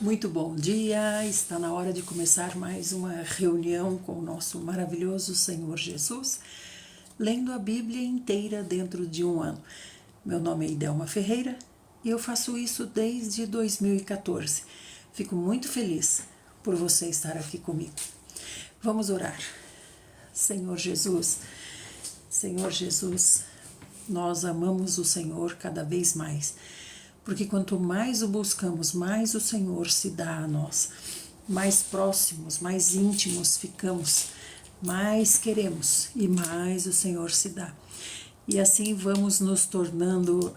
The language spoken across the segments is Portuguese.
Muito bom dia, está na hora de começar mais uma reunião com o nosso maravilhoso Senhor Jesus, lendo a Bíblia inteira dentro de um ano. Meu nome é Idelma Ferreira e eu faço isso desde 2014. Fico muito feliz por você estar aqui comigo. Vamos orar. Senhor Jesus, nós amamos o Senhor cada vez mais. Porque quanto mais o buscamos, mais o Senhor se dá a nós. Mais próximos, mais íntimos ficamos, mais queremos e mais o Senhor se dá. E assim vamos nos tornando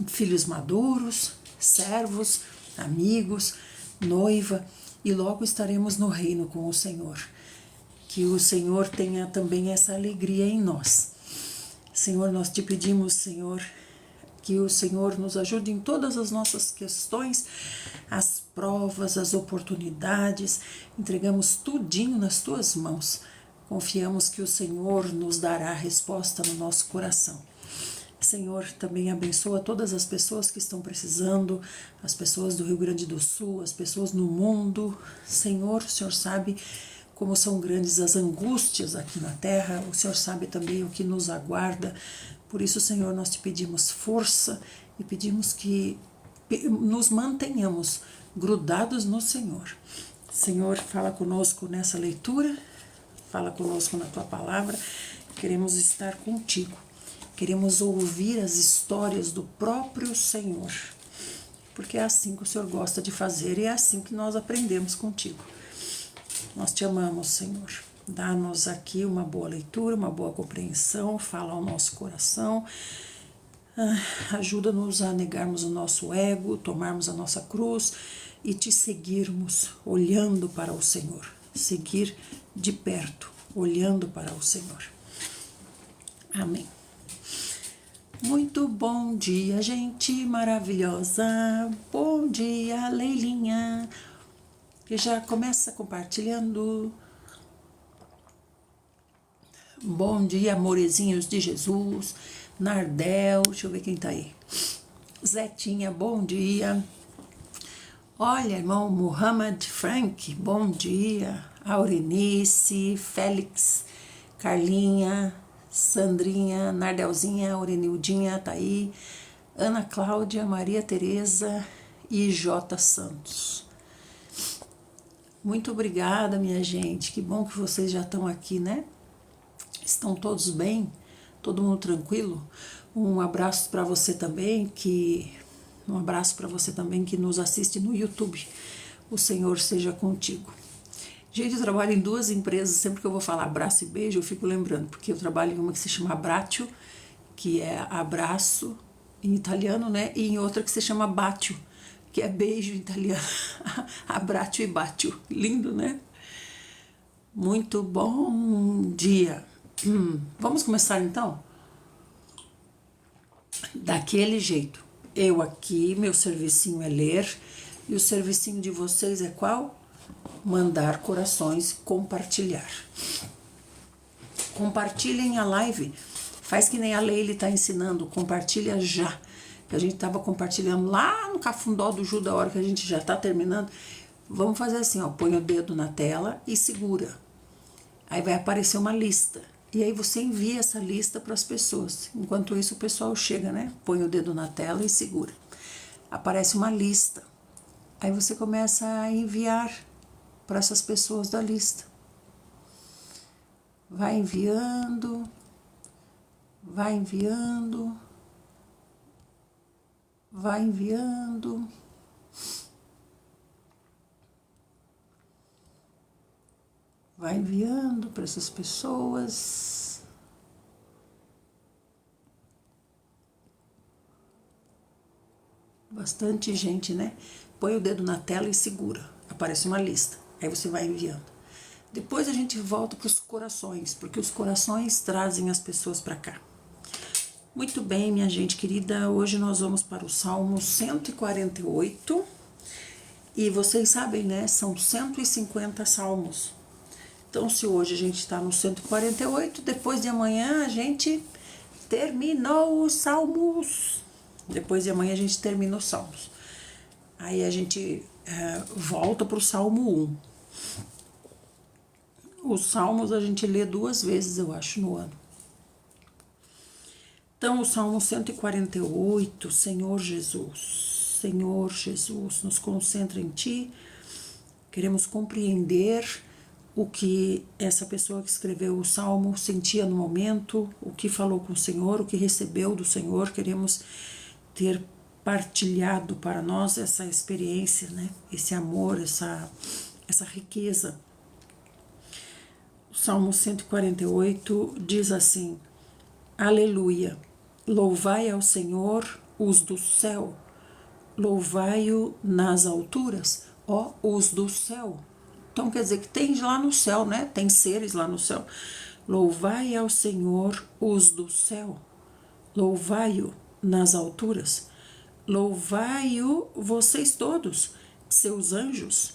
filhos maduros, servos, amigos, noiva, e logo estaremos no reino com o Senhor. Que o Senhor tenha também essa alegria em nós. Senhor, nós te pedimos, Senhor, que o Senhor nos ajude em todas as nossas questões, as provas, as oportunidades. Entregamos tudinho nas tuas mãos. Confiamos que o Senhor nos dará a resposta no nosso coração. Senhor, também abençoa todas as pessoas que estão precisando, as pessoas do Rio Grande do Sul, as pessoas no mundo. Senhor, o Senhor sabe como são grandes as angústias aqui na terra, o Senhor sabe também o que nos aguarda. Por isso, Senhor, nós te pedimos força e pedimos que nos mantenhamos grudados no Senhor. Senhor, fala conosco nessa leitura, fala conosco na tua palavra. Queremos estar contigo, queremos ouvir as histórias do próprio Senhor, porque é assim que o Senhor gosta de fazer e é assim que nós aprendemos contigo. Nós te amamos, Senhor. Dá-nos aqui uma boa leitura, uma boa compreensão, fala ao nosso coração, ajuda-nos a negarmos o nosso ego, tomarmos a nossa cruz e te seguirmos olhando para o Senhor, seguir de perto, olhando para o Senhor. Amém. Muito bom dia, gente maravilhosa. Bom dia, Leilinha, que já começa compartilhando. Bom dia, amorezinhos de Jesus. Nardel, deixa eu ver quem tá aí. Zetinha, bom dia. Olha, irmão Muhammad Frank, bom dia. Aurenice, Félix, Carlinha, Sandrinha, Nardelzinha, Aurenildinha tá aí. Ana Cláudia, Maria Tereza e J. Santos. Muito obrigada, minha gente. Que bom que vocês já estão aqui, né? Estão todos bem? Todo mundo tranquilo? Um abraço para você também que nos assiste no YouTube. O Senhor seja contigo. Gente, eu trabalho em duas empresas. Sempre que eu vou falar abraço e beijo, eu fico lembrando, porque eu trabalho em uma que se chama Abbraccio, que é abraço em italiano, né? E em outra que se chama Bacio, que é beijo em italiano. Abbraccio e Bacio. Lindo, né? Muito bom dia. Vamos começar então? Daquele jeito. Eu aqui, meu servicinho é ler, e o servicinho de vocês é qual? Mandar corações, compartilhar. Compartilhem a live. Faz que nem a Leile está ensinando, compartilha já. Que a gente estava compartilhando lá no Cafundó do Ju, da hora que a gente já está terminando. Vamos fazer assim, ó, põe o dedo na tela e segura. Aí vai aparecer uma lista. E aí você envia essa lista para as pessoas. Enquanto isso o pessoal chega, né? Põe o dedo na tela e segura. Aparece uma lista. Aí você começa a enviar para essas pessoas da lista. Vai enviando, vai enviando, vai enviando. Vai enviando para essas pessoas. Bastante gente, né? Põe o dedo na tela e segura. Aparece uma lista. Aí você vai enviando. Depois a gente volta para os corações, porque os corações trazem as pessoas para cá. Muito bem, minha gente querida. Hoje nós vamos para o Salmo 148. E vocês sabem, né? São 150 salmos. Então, se hoje a gente está no 148, depois de amanhã a gente terminou os salmos. Depois de amanhã a gente termina os salmos. Aí a gente volta para o Salmo 1. Os Salmos a gente lê 2 vezes, eu acho, no ano. Então, o Salmo 148, Senhor Jesus, nos concentra em Ti. Queremos compreender o que essa pessoa que escreveu o Salmo sentia no momento, o que falou com o Senhor, o que recebeu do Senhor. Queremos ter partilhado para nós essa experiência, né? Esse amor, essa riqueza. O Salmo 148 diz assim: Aleluia, louvai ao Senhor os do céu, louvai-o nas alturas, ó, os do céu. Então quer dizer que tem lá no céu, né? Tem seres lá no céu. Louvai ao Senhor os do céu, louvai-o nas alturas, louvai-o vocês todos, seus anjos,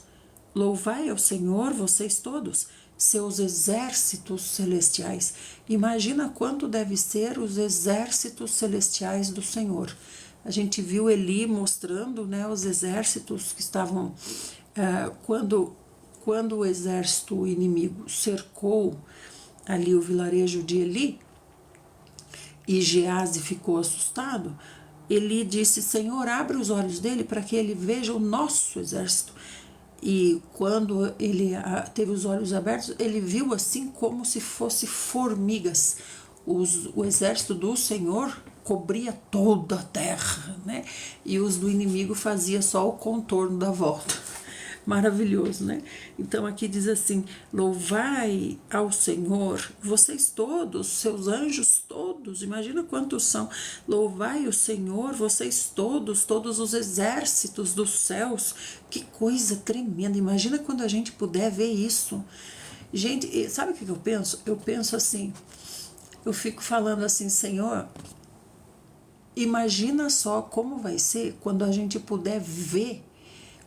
louvai ao Senhor vocês todos, seus exércitos celestiais. Imagina quanto deve ser os exércitos celestiais do Senhor. A gente viu Eli mostrando, né, os exércitos que estavam quando o exército inimigo cercou ali o vilarejo de Eli e Geazi ficou assustado. Eli disse: Senhor, abre os olhos dele para que ele veja o nosso exército. E quando ele teve os olhos abertos, ele viu assim como se fosse formigas. O exército do Senhor cobria toda a terra, né? E os do inimigo fazia só o contorno da volta. Maravilhoso, né? Então aqui diz assim: louvai ao Senhor, vocês todos, seus anjos todos, imagina quantos são. Louvai o Senhor, vocês todos, todos os exércitos dos céus. Que coisa tremenda, imagina quando a gente puder ver isso. Gente, sabe o que eu penso? Eu penso assim, eu fico falando assim: Senhor, imagina só como vai ser quando a gente puder ver,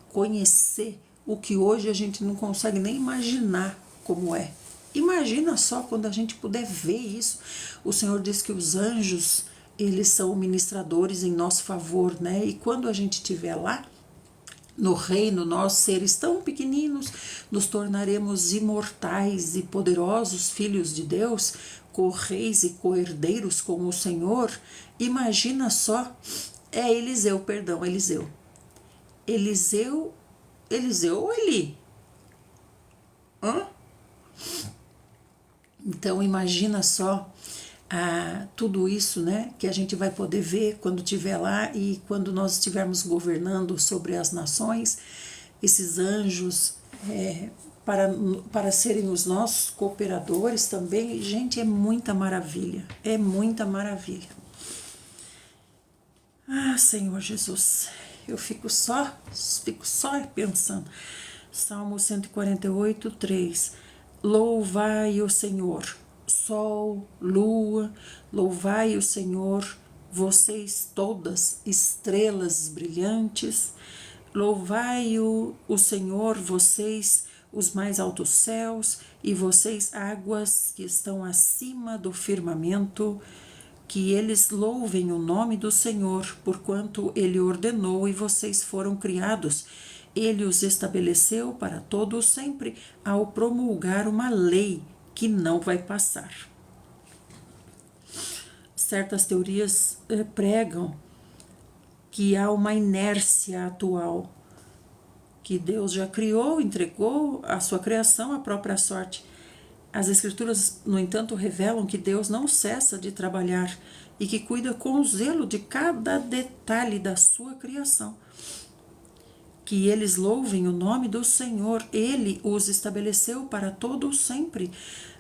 conhecer o que hoje a gente não consegue nem imaginar como é. Imagina só quando a gente puder ver isso. O Senhor diz que os anjos, eles são ministradores em nosso favor, né? E quando a gente estiver lá, no reino, nós, seres tão pequeninos, nos tornaremos imortais e poderosos filhos de Deus, co-reis e co-herdeiros com o Senhor. Imagina só, Eliseu ou Eli? Então imagina só tudo isso, né, que a gente vai poder ver quando estiver lá e quando nós estivermos governando sobre as nações, esses anjos para serem os nossos cooperadores também. Gente, é muita maravilha, é muita maravilha. Senhor Jesus, eu fico só pensando. Salmo 148, 3. Louvai o Senhor, sol, lua, louvai o Senhor, vocês todas, estrelas brilhantes. Louvai o Senhor, vocês, os mais altos céus, e vocês, águas que estão acima do firmamento. Que eles louvem o nome do Senhor, porquanto Ele ordenou e vocês foram criados. Ele os estabeleceu para todo sempre, ao promulgar uma lei que não vai passar. Certas teorias pregam que há uma inércia atual, que Deus já criou, entregou a sua criação à própria sorte. As Escrituras, no entanto, revelam que Deus não cessa de trabalhar e que cuida com zelo de cada detalhe da sua criação. Que eles louvem o nome do Senhor, Ele os estabeleceu para todo sempre,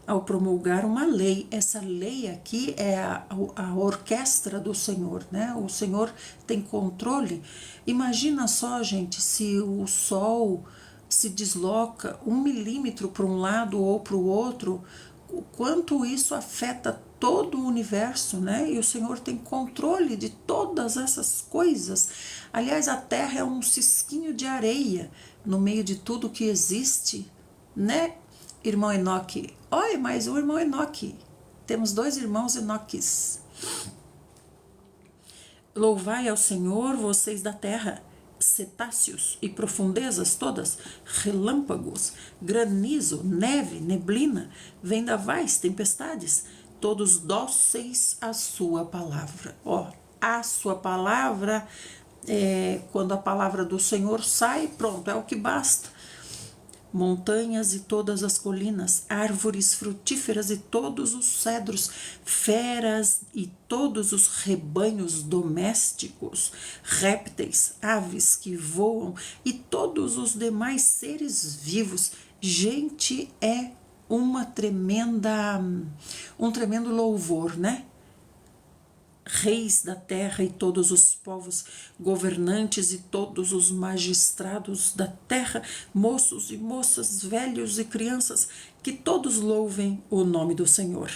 ao promulgar uma lei. Essa lei aqui é a orquestra do Senhor, né? O Senhor tem controle. Imagina só, gente, se o sol se desloca 1 milímetro para um lado ou para o outro, o quanto isso afeta todo o universo, né? E o Senhor tem controle de todas essas coisas. Aliás, a Terra é um cisquinho de areia no meio de tudo que existe, né, irmão Enoque? Olha, mais um irmão Enoque. Temos 2 irmãos Enoques. Louvai ao Senhor, vocês da terra, cetáceos e profundezas todas, relâmpagos, granizo, neve, neblina, vendavais, tempestades, todos dóceis à sua palavra. Ó, a sua palavra, quando a palavra do Senhor sai, pronto, é o que basta. Montanhas e todas as colinas, árvores frutíferas e todos os cedros, feras e todos os rebanhos domésticos, répteis, aves que voam e todos os demais seres vivos. Gente, é um tremendo louvor, né? Reis da terra e todos os povos, governantes e todos os magistrados da terra, moços e moças, velhos e crianças, que todos louvem o nome do Senhor,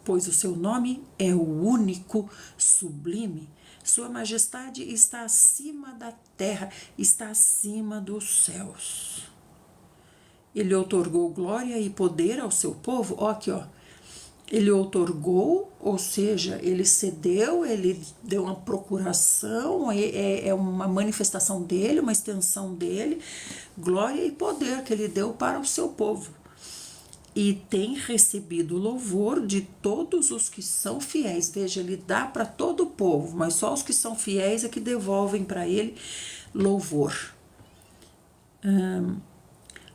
pois o seu nome é o único, sublime. Sua majestade está acima da terra, está acima dos céus. Ele outorgou glória e poder ao seu povo. Ó, aqui, ó. Ele outorgou, ou seja, ele cedeu, ele deu uma procuração, é uma manifestação dele, uma extensão dele, glória e poder que ele deu para o seu povo. E tem recebido louvor de todos os que são fiéis. Veja, ele dá para todo o povo, mas só os que são fiéis é que devolvem para ele louvor.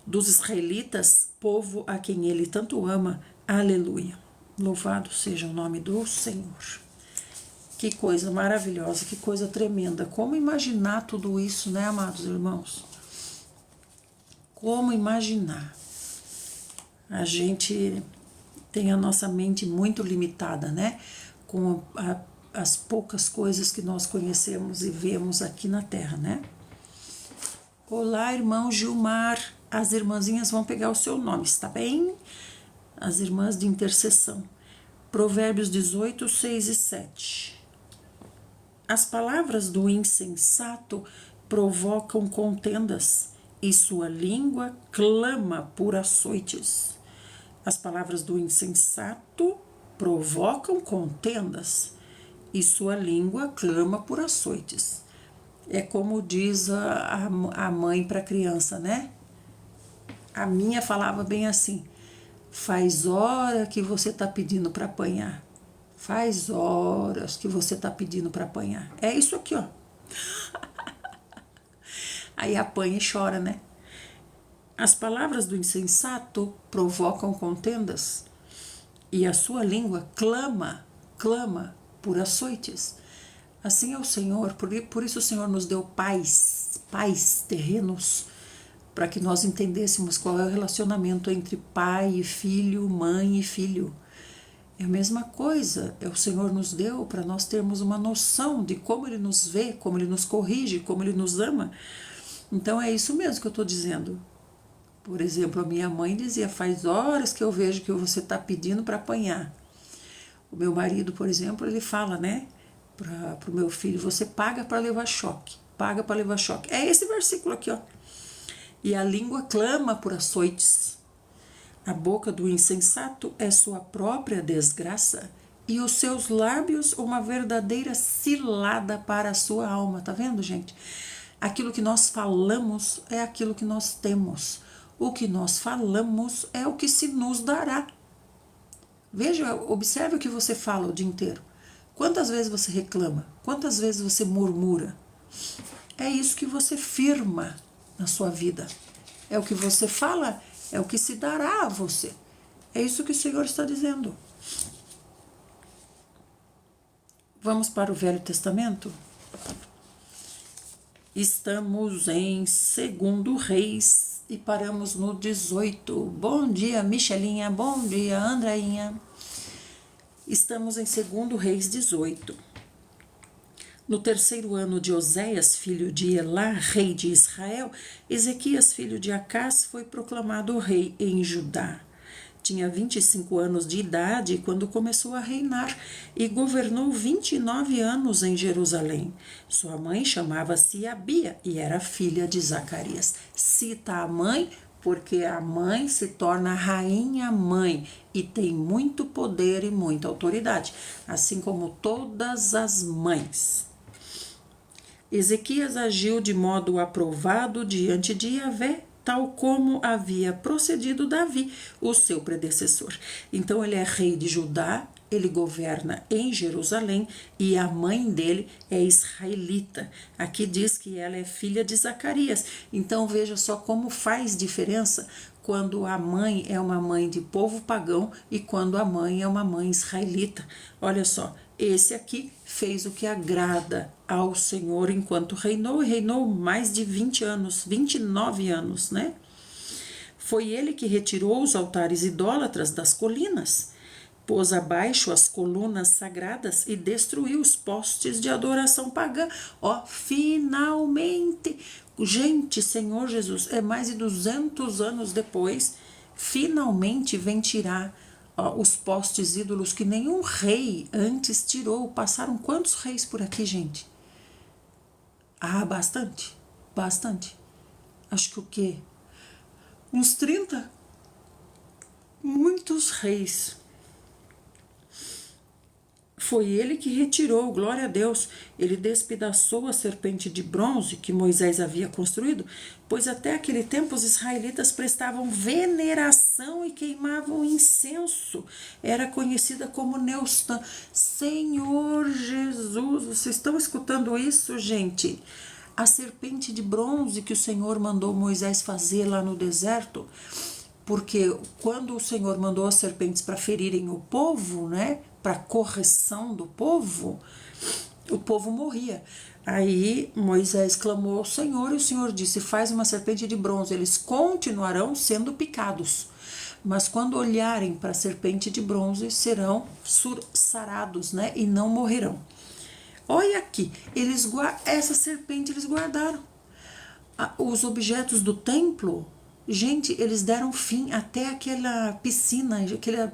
Dos israelitas, povo a quem ele tanto ama, aleluia. Louvado seja o nome do Senhor. Que coisa maravilhosa, que coisa tremenda. Como imaginar tudo isso, né, amados irmãos? Como imaginar? A gente tem a nossa mente muito limitada, né? Com as poucas coisas que nós conhecemos e vemos aqui na Terra, né? Olá, irmão Gilmar. As irmãzinhas vão pegar o seu nome, está bem? As irmãs de intercessão. Provérbios 18, 6 e 7. As palavras do insensato provocam contendas, e sua língua clama por açoites. As palavras do insensato provocam contendas, e sua língua clama por açoites. É como diz a mãe para a criança, né? A minha falava bem assim: faz hora que você está pedindo para apanhar. Faz horas que você está pedindo para apanhar. É isso aqui, ó. Aí apanha e chora, né? As palavras do insensato provocam contendas, e a sua língua clama por açoites. Assim é o Senhor, por isso o Senhor nos deu pais terrenos, para que nós entendêssemos qual é o relacionamento entre pai e filho, mãe e filho. É a mesma coisa, o Senhor nos deu para nós termos uma noção de como Ele nos vê, como Ele nos corrige, como Ele nos ama. Então é isso mesmo que eu estou dizendo. Por exemplo, a minha mãe dizia: faz horas que eu vejo que você está pedindo para apanhar. O meu marido, por exemplo, ele fala, né, para o meu filho: você paga para levar choque, paga para levar choque. É esse versículo aqui, ó. E a língua clama por açoites. A boca do insensato é sua própria desgraça, e os seus lábios uma verdadeira cilada para a sua alma. Tá vendo, gente? Aquilo que nós falamos é aquilo que nós temos. O que nós falamos é o que se nos dará. Veja, observe o que você fala o dia inteiro. Quantas vezes você reclama? Quantas vezes você murmura? É isso que você firma na sua vida. É o que você fala, é o que se dará a você. É isso que o Senhor está dizendo. Vamos para o Velho Testamento? Estamos em 2 Reis e paramos no 18. Bom dia, Michelinha. Bom dia, Andrainha. Estamos em 2 Reis 18. No 3º ano de Oséias, filho de Elá, rei de Israel, Ezequias, filho de Acás, foi proclamado rei em Judá. Tinha 25 anos de idade quando começou a reinar e governou 29 anos em Jerusalém. Sua mãe chamava-se Abia e era filha de Zacarias. Cita a mãe porque a mãe se torna rainha-mãe e tem muito poder e muita autoridade, assim como todas as mães. Ezequias agiu de modo aprovado diante de Yahvé, tal como havia procedido Davi, o seu predecessor. Então ele é rei de Judá, ele governa em Jerusalém e a mãe dele é israelita. Aqui diz que ela é filha de Zacarias. Então veja só como faz diferença quando a mãe é uma mãe de povo pagão e quando a mãe é uma mãe israelita. Olha só, esse aqui fez o que agrada ao Senhor enquanto reinou, e reinou mais de 20 anos, 29 anos, né? Foi ele que retirou os altares idólatras das colinas, pôs abaixo as colunas sagradas e destruiu os postes de adoração pagã. Ó, finalmente, gente, Senhor Jesus, é mais de 200 anos depois, finalmente vem tirar os postes ídolos que nenhum rei antes tirou. Passaram quantos reis por aqui, gente? Ah, bastante, bastante. Acho que o quê? Uns 30? Muitos reis. Foi ele que retirou, glória a Deus. Ele despedaçou a serpente de bronze que Moisés havia construído, pois até aquele tempo os israelitas prestavam veneração e queimavam incenso. Era conhecida como Neustã. Senhor Jesus, vocês estão escutando isso, gente? A serpente de bronze que o Senhor mandou Moisés fazer lá no deserto, porque quando o Senhor mandou as serpentes para ferirem o povo, né, para correção do povo, o povo morria. Aí Moisés clamou ao Senhor e o Senhor disse: faz uma serpente de bronze, eles continuarão sendo picados, mas quando olharem para a serpente de bronze serão sarados, né, e não morrerão. Olha aqui, essa serpente eles guardaram. Os objetos do templo, gente, eles deram fim até aquela piscina,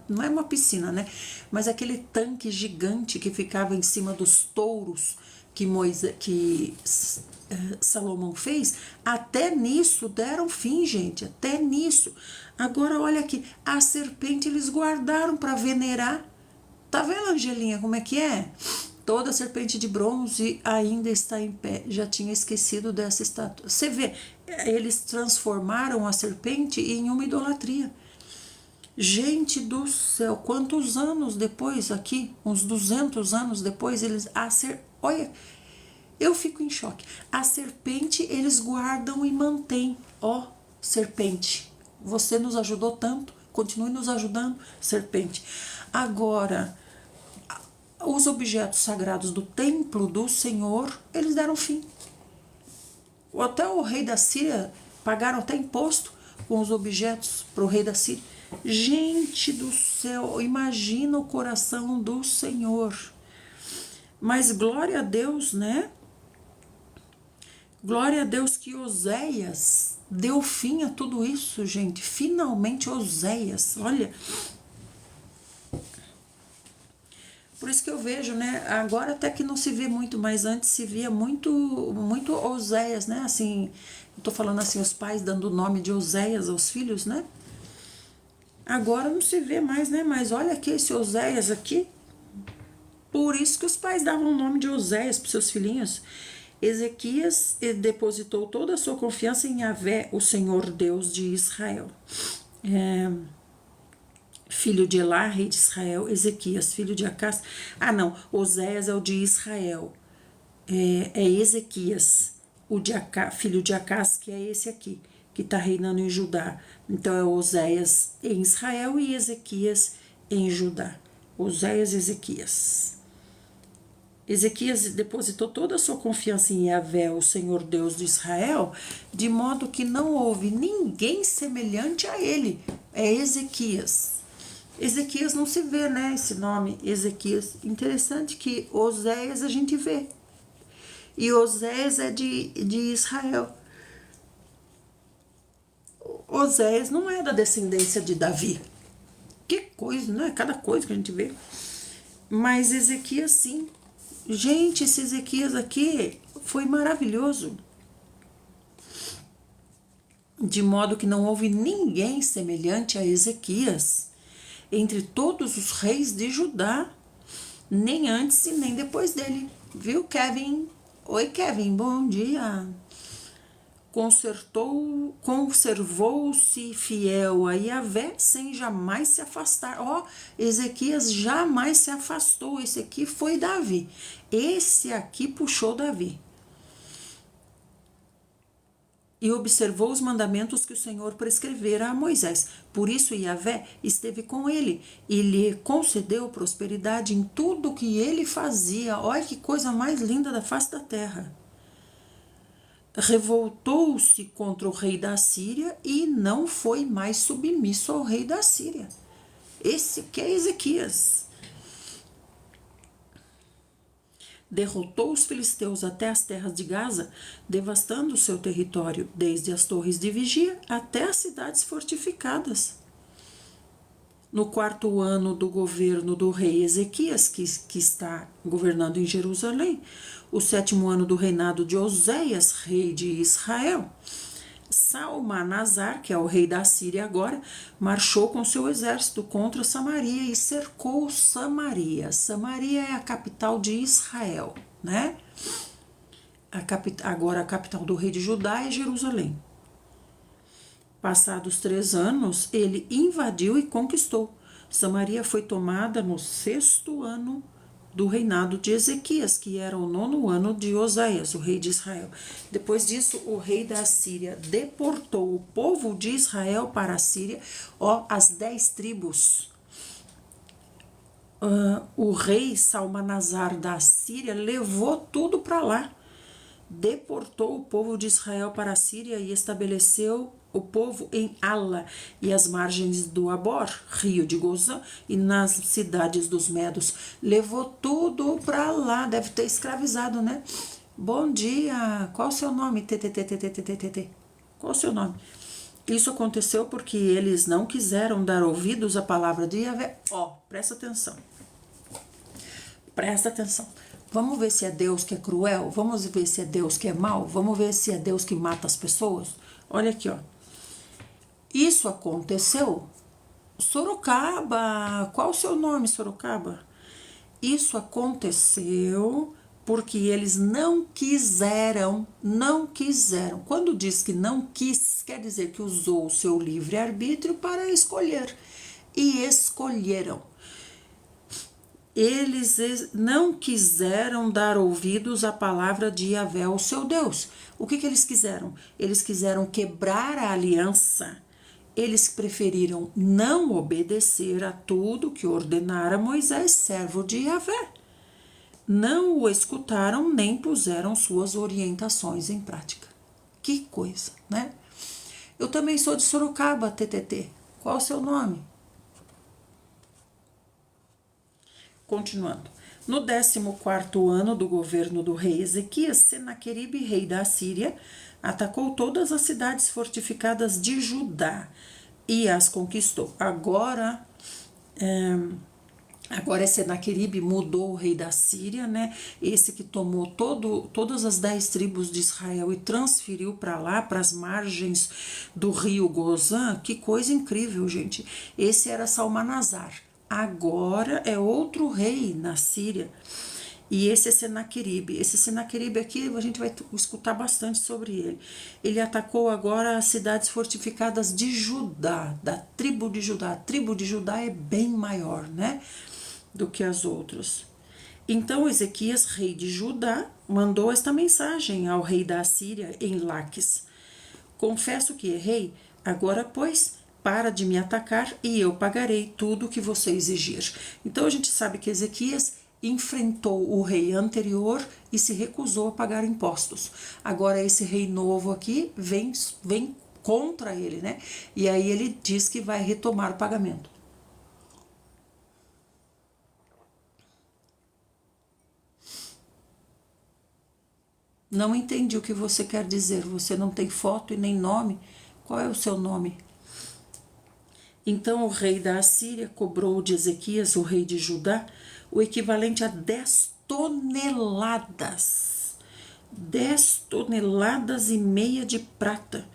não é uma piscina, né? Mas aquele tanque gigante que ficava em cima dos touros que Salomão fez, até nisso deram fim, gente, até nisso. Agora olha aqui, a serpente eles guardaram para venerar. Tá vendo, Angelinha, como é que é? Toda a serpente de bronze ainda está em pé. Já tinha esquecido dessa estátua. Você vê, eles transformaram a serpente em uma idolatria. Gente do céu, quantos anos depois aqui, uns 200 anos depois, olha, eu fico em choque. A serpente eles guardam e mantêm. Ó, serpente, você nos ajudou tanto, continue nos ajudando, serpente. Agora, os objetos sagrados do templo do Senhor, eles deram fim. Até o rei da Síria pagaram até imposto com os objetos para o rei da Síria. Gente do céu, imagina o coração do Senhor. Mas glória a Deus, né? Glória a Deus que Oséias deu fim a tudo isso, gente. Finalmente Oséias, olha. Por isso que eu vejo, né? Agora até que não se vê muito, mas antes se via muito Oséias, né? Assim, eu tô falando assim, os pais dando o nome de Oséias aos filhos, né? Agora não se vê mais, né? Mas olha aqui esse Oséias aqui. Por isso que os pais davam o nome de Oséias para seus filhinhos. Ezequias depositou toda a sua confiança em Yahvé, o Senhor Deus de Israel. Filho de Elá, rei de Israel. Ezequias, filho de Acás. Ah, não, Oséias é o de Israel. É Ezequias, filho de Acás, que é esse aqui, que está reinando em Judá. Então é Oséias em Israel e Ezequias em Judá. Oséias e Ezequias. Ezequias depositou toda a sua confiança em Yahvé, o Senhor Deus de Israel, de modo que não houve ninguém semelhante a ele. É Ezequias. Ezequias não se vê, né, esse nome, Ezequias. Interessante que Oséias a gente vê. E Oséias é de Israel. Oséias não é da descendência de Davi. Que coisa, né? Cada coisa que a gente vê. Mas Ezequias sim. Gente, esse Ezequias aqui foi maravilhoso. De modo que não houve ninguém semelhante a Ezequias entre todos os reis de Judá, nem antes e nem depois dele. Viu, Kevin? Oi, Kevin, bom dia. Conservou-se fiel a Yahvé sem jamais se afastar. Ó, Ezequias jamais se afastou. Esse aqui foi Davi. Esse aqui puxou Davi. E observou os mandamentos que o Senhor prescrevera a Moisés. Por isso Yahvé esteve com ele e lhe concedeu prosperidade em tudo que ele fazia. Olha que coisa mais linda da face da terra. Revoltou-se contra o rei da Síria e não foi mais submisso ao rei da Síria. Esse que é Ezequias. Derrotou os filisteus até as terras de Gaza, devastando o seu território, desde as torres de vigia até as cidades fortificadas. No 4º ano do governo do rei Ezequias, que está governando em Jerusalém, o 7º ano do reinado de Oséias, rei de Israel, Salmanasar, que é o rei da Síria agora, marchou com seu exército contra Samaria e cercou Samaria. Samaria é a capital de Israel, né? Agora a capital do rei de Judá é Jerusalém. Passados 3 anos, ele invadiu e conquistou. Samaria foi tomada no 6º ano do reinado de Ezequias, que era o 9º ano de Oséias, o rei de Israel. Depois disso, o rei da Síria deportou o povo de Israel para a Síria, as 10 tribos. O rei Salmanasar da Síria levou tudo para lá. Deportou o povo de Israel para a Síria e estabeleceu o povo em Ala e as margens do Abor, rio de Gozã, e nas cidades dos Medos. Levou tudo para lá, deve ter escravizado, né? Bom dia, qual o seu nome? Qual o seu nome? Isso aconteceu porque eles não quiseram dar ouvidos à palavra de Yahvé. Presta atenção. Presta atenção. Vamos ver se é Deus que é cruel? Vamos ver se é Deus que é mau? Vamos ver se é Deus que mata as pessoas? Olha aqui, ó. Isso aconteceu? Sorocaba. Qual o seu nome, Sorocaba? Isso aconteceu porque eles não quiseram. Quando diz que não quis, quer dizer que usou o seu livre-arbítrio para escolher. E escolheram. Eles não quiseram dar ouvidos à palavra de Yahvé, o seu Deus. O que eles quiseram? Eles quiseram quebrar a aliança. Eles preferiram não obedecer a tudo que ordenara Moisés, servo de Yahvé. Não o escutaram nem puseram suas orientações em prática. Que coisa, né? Eu também sou de Sorocaba, TTT. Qual o seu nome? Continuando. No 14º ano do governo do rei Ezequias, Senaqueribe, rei da Síria, atacou todas as cidades fortificadas de Judá e as conquistou. Agora Senaqueribe mudou o rei da Síria, né? Esse que tomou todas as 10 tribos de Israel e transferiu para lá, para as margens do rio Gozã. Que coisa incrível, gente. Esse era Salmanasar. Agora é outro rei na Síria. E esse é Senaqueribe. Esse Senaqueribe aqui, a gente vai escutar bastante sobre ele. Ele atacou agora as cidades fortificadas de Judá, da tribo de Judá. A tribo de Judá é bem maior, né, do que as outras. Então Ezequias, rei de Judá, mandou esta mensagem ao rei da Síria em Laques: confesso que errei, agora, pois, para de me atacar e eu pagarei tudo o que você exigir. Então a gente sabe que Ezequias enfrentou o rei anterior e se recusou a pagar impostos. Agora esse rei novo aqui vem contra ele, né? E aí ele diz que vai retomar o pagamento. Não entendi o que você quer dizer. Você não tem foto e nem nome. Qual é o seu nome? Então o rei da Assíria cobrou de Ezequias, o rei de Judá, o equivalente a 10 toneladas. 10 toneladas e meia de prata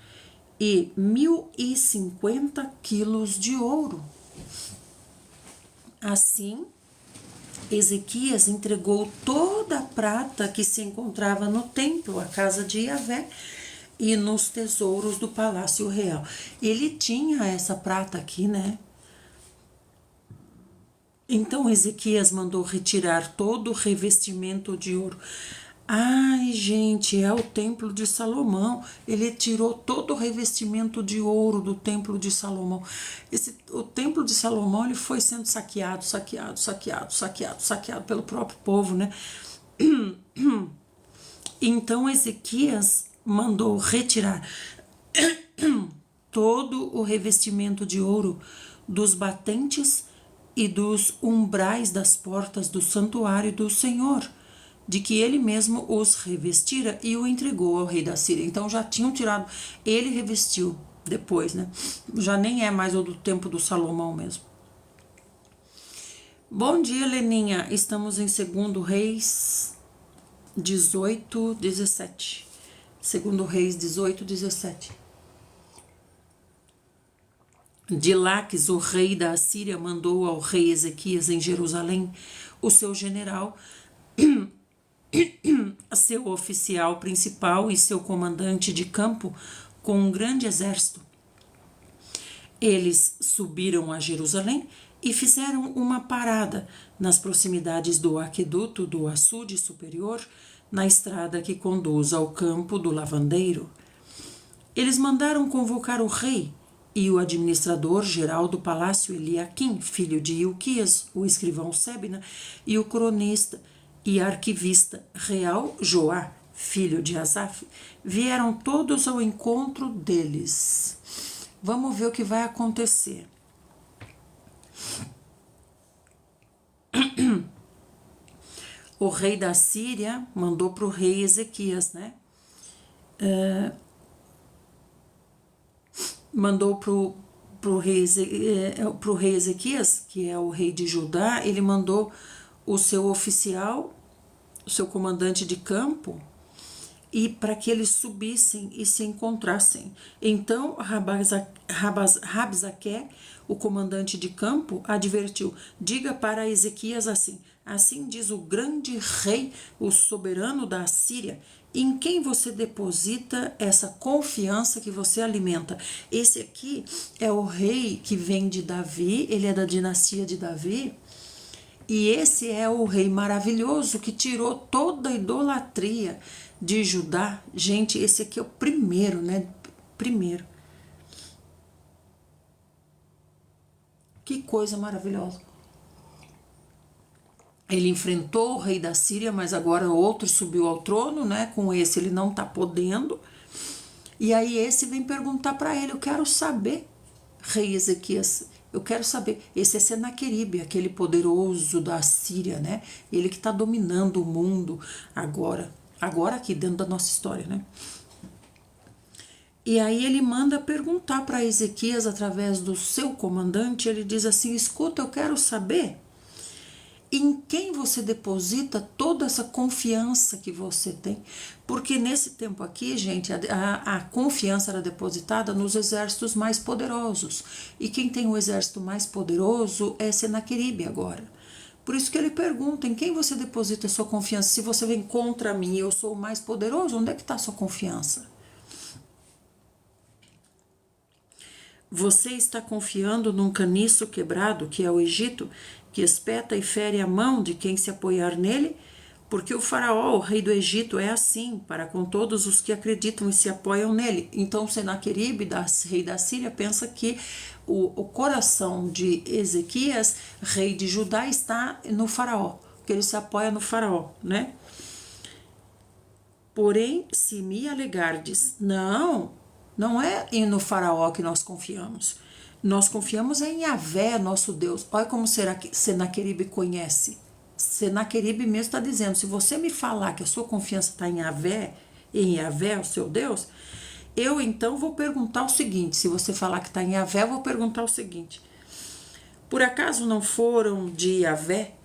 e 1.050 quilos de ouro. Assim, Ezequias entregou toda a prata que se encontrava no templo, a casa de Yahvé, e nos tesouros do palácio real. Ele tinha essa prata aqui, né? Então Ezequias mandou retirar todo o revestimento de ouro. Ai, gente, é o templo de Salomão. Ele tirou todo o revestimento de ouro do templo de Salomão. O templo de Salomão, ele foi sendo saqueado pelo próprio povo, né? Então Ezequias mandou retirar todo o revestimento de ouro dos batentes e dos umbrais das portas do santuário do Senhor, de que ele mesmo os revestira, e o entregou ao rei da Síria. Então já tinham tirado, ele revestiu depois, né? Já nem é mais o do tempo do Salomão mesmo. Bom dia, Leninha. Estamos em 2 Reis 18, 17. 2 Reis 18, 17. De Laques, o rei da Assíria, mandou ao rei Ezequias em Jerusalém o seu general, seu oficial principal e seu comandante de campo com um grande exército. Eles subiram a Jerusalém e fizeram uma parada nas proximidades do aqueduto do açude superior, na estrada que conduz ao campo do lavandeiro. Eles mandaram convocar o rei e o administrador-geral do palácio Eliaquim, filho de Ilquias, o escrivão Sebna, e o cronista e arquivista real Joá, filho de Asaf. Vieram todos ao encontro deles. Vamos ver o que vai acontecer. O rei da Síria mandou para o rei Ezequias, né? Mandou pro rei Ezequias, que é o rei de Judá, ele mandou o seu oficial, o seu comandante de campo, e para que eles subissem e se encontrassem. Então Rabsaque, o comandante de campo, advertiu: diga para Ezequias assim: assim diz o grande rei, o soberano da Assíria, em quem você deposita essa confiança que você alimenta. Esse aqui é o rei que vem de Davi, ele é da dinastia de Davi, e esse é o rei maravilhoso que tirou toda a idolatria de Judá. Gente, esse aqui é o primeiro, né? Primeiro. Que coisa maravilhosa. Ele enfrentou o rei da Síria, mas agora outro subiu ao trono, né? Com esse ele não tá podendo. E aí esse vem perguntar para ele: eu quero saber, rei Ezequias, eu quero saber. Esse é Senaqueribe, aquele poderoso da Síria, né? Ele que tá dominando o mundo agora aqui dentro da nossa história, né? E aí ele manda perguntar para Ezequias através do seu comandante. Ele diz assim: escuta, eu quero saber em quem você deposita toda essa confiança que você tem. Porque nesse tempo aqui, gente, a confiança era depositada nos exércitos mais poderosos. E quem tem o exército mais poderoso é Senaqueribe agora. Por isso que ele pergunta: em quem você deposita a sua confiança? Se você vem contra mim e eu sou o mais poderoso, onde é que está a sua confiança? Você está confiando num caniço quebrado, que é o Egito, que espeta e fere a mão de quem se apoiar nele? Porque o faraó, o rei do Egito, é assim, para com todos os que acreditam e se apoiam nele. Então Senaqueribe, rei da Síria, pensa que o coração de Ezequias, rei de Judá, está no faraó, que ele se apoia no faraó, né? Porém, se me alegardes, não é no faraó que nós confiamos. Nós confiamos em Yahvé, nosso Deus. Olha como será que Senaqueribe conhece. Senaqueribe mesmo está dizendo: se você me falar que a sua confiança está em Yahvé, o seu Deus, eu então vou perguntar o seguinte. Se você falar que está em Yahvé, eu vou perguntar o seguinte: por acaso não foram de Yahvé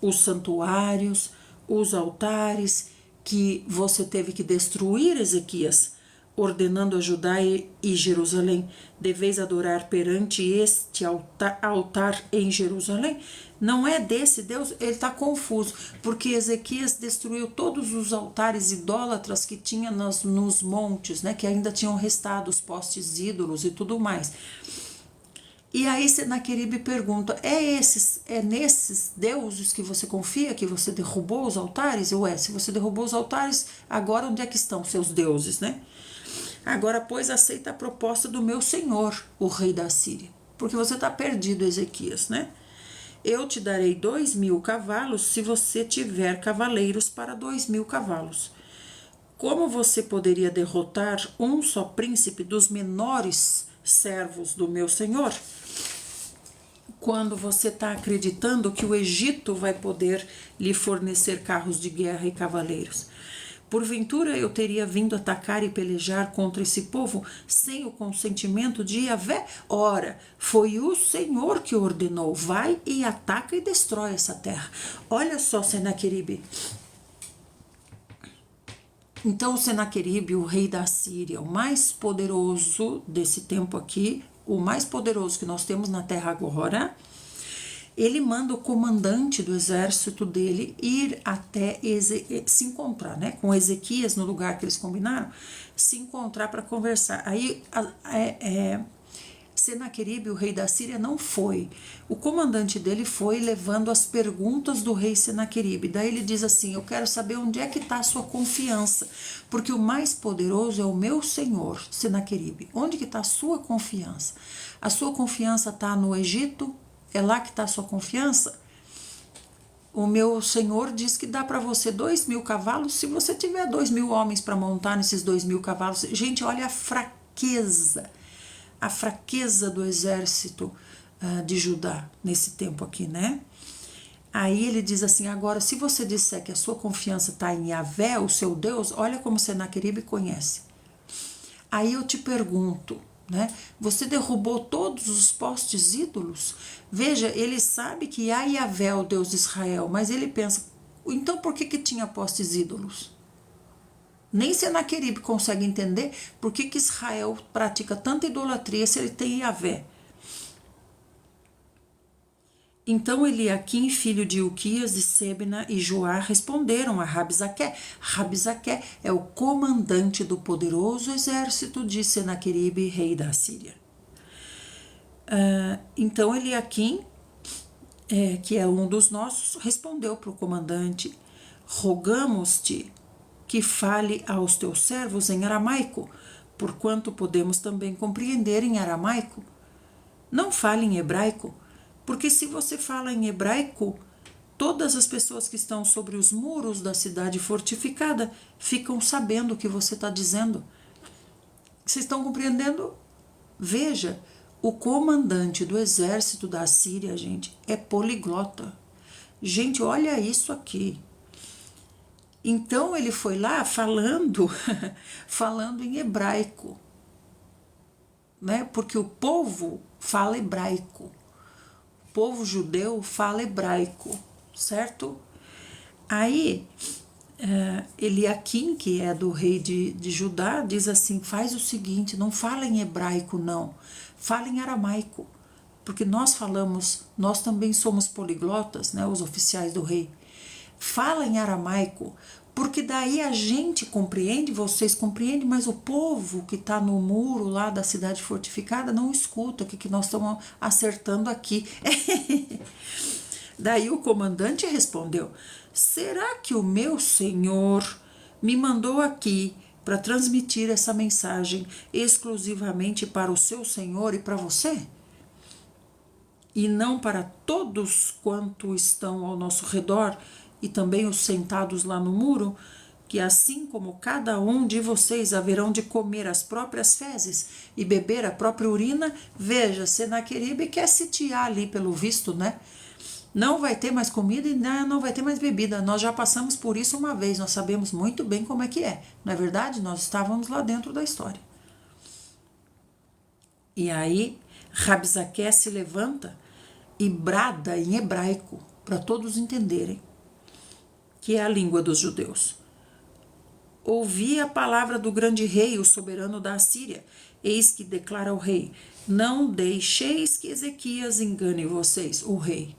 os santuários, os altares que você teve que destruir, Ezequias? ordenando a Judá e Jerusalém: deveis adorar perante este altar em Jerusalém? Não é desse Deus? Ele está confuso, porque Ezequias destruiu todos os altares idólatras que tinha nos montes, né, que ainda tinham restado os postes ídolos e tudo mais. E aí Senaqueribe pergunta: é nesses deuses que você confia, que você derrubou os altares? Ou se você derrubou os altares, agora onde é que estão seus deuses, né? Agora, pois, aceita a proposta do meu senhor, o rei da Síria. Porque você está perdido, Ezequias, né? Eu te darei 2.000 cavalos se você tiver cavaleiros para 2.000 cavalos. Como você poderia derrotar um só príncipe dos menores servos do meu senhor? Quando você está acreditando que o Egito vai poder lhe fornecer carros de guerra e cavaleiros. Porventura eu teria vindo atacar e pelejar contra esse povo sem o consentimento de Yahvé? Ora, foi o Senhor que ordenou: vai e ataca e destrói essa terra. Olha só, Senaqueribe. Então, Senaqueribe, o rei da Síria, o mais poderoso desse tempo aqui, o mais poderoso que nós temos na terra agora, ele manda o comandante do exército dele ir até se encontrar, né, com Ezequias no lugar que eles combinaram, se encontrar para conversar. Aí Senaqueribe, o rei da Síria, não foi. O comandante dele foi levando as perguntas do rei Senaqueribe. Daí ele diz assim: eu quero saber onde é que está a sua confiança, porque o mais poderoso é o meu senhor, Senaqueribe. Onde que está a sua confiança? A sua confiança está no Egito? É lá que está a sua confiança? O meu senhor diz que dá para você 2.000 cavalos se você tiver 2.000 homens para montar nesses 2.000 cavalos. Gente, olha a fraqueza do exército de Judá nesse tempo aqui, né? Aí ele diz assim: agora, se você disser que a sua confiança está em Yahvé, o seu Deus, olha como Senaqueribe conhece. Aí eu te pergunto, né? Você derrubou todos os postes ídolos? Veja, ele sabe que há Yahvé, o Deus de Israel, mas ele pensa: então por que tinha postes ídolos? Nem Senaqueribe consegue entender por que Israel pratica tanta idolatria se ele tem Yahvé. Então Eliaquim, filho de Ilquias, de Sebna e Joá, responderam a Rabsaqué. Rabsaqué é o comandante do poderoso exército de Senaqueribe, rei da Síria. Então Eliaquim, que é um dos nossos, respondeu para o comandante: rogamos-te que fale aos teus servos em aramaico, porquanto podemos também compreender em aramaico. Não fale em hebraico, porque se você fala em hebraico, todas as pessoas que estão sobre os muros da cidade fortificada ficam sabendo o que você está dizendo. Vocês estão compreendendo? Veja, o comandante do exército da Síria, gente, é poliglota. Gente, olha isso aqui. Então ele foi lá falando em hebraico, né? Porque o povo fala hebraico. O povo judeu fala hebraico, certo? Aí Eliaquim, que é do rei de Judá, diz assim: faz o seguinte, não fala em hebraico não, fala em aramaico, porque nós também somos poliglotas, né, os oficiais do rei. Fala em aramaico, porque daí a gente compreende, vocês compreendem, mas o povo que está no muro lá da cidade fortificada não escuta o que nós estamos acertando aqui. Daí o comandante respondeu: será que o meu senhor me mandou aqui para transmitir essa mensagem exclusivamente para o seu senhor e para você? E não para todos quanto estão ao nosso redor e também os sentados lá no muro, que assim como cada um de vocês haverão de comer as próprias fezes e beber a própria urina? Veja, Senaqueribe quer sitiar ali pelo visto, né? Não vai ter mais comida e não vai ter mais bebida. Nós já passamos por isso uma vez, nós sabemos muito bem como é que é. Não é verdade? Nós estávamos lá dentro da história. E aí, Rabsaqué se levanta e brada em hebraico, para todos entenderem, que é a língua dos judeus. ouvi a palavra do grande rei, o soberano da Assíria. Eis que declara o rei: não deixeis que Ezequias engane vocês, o rei,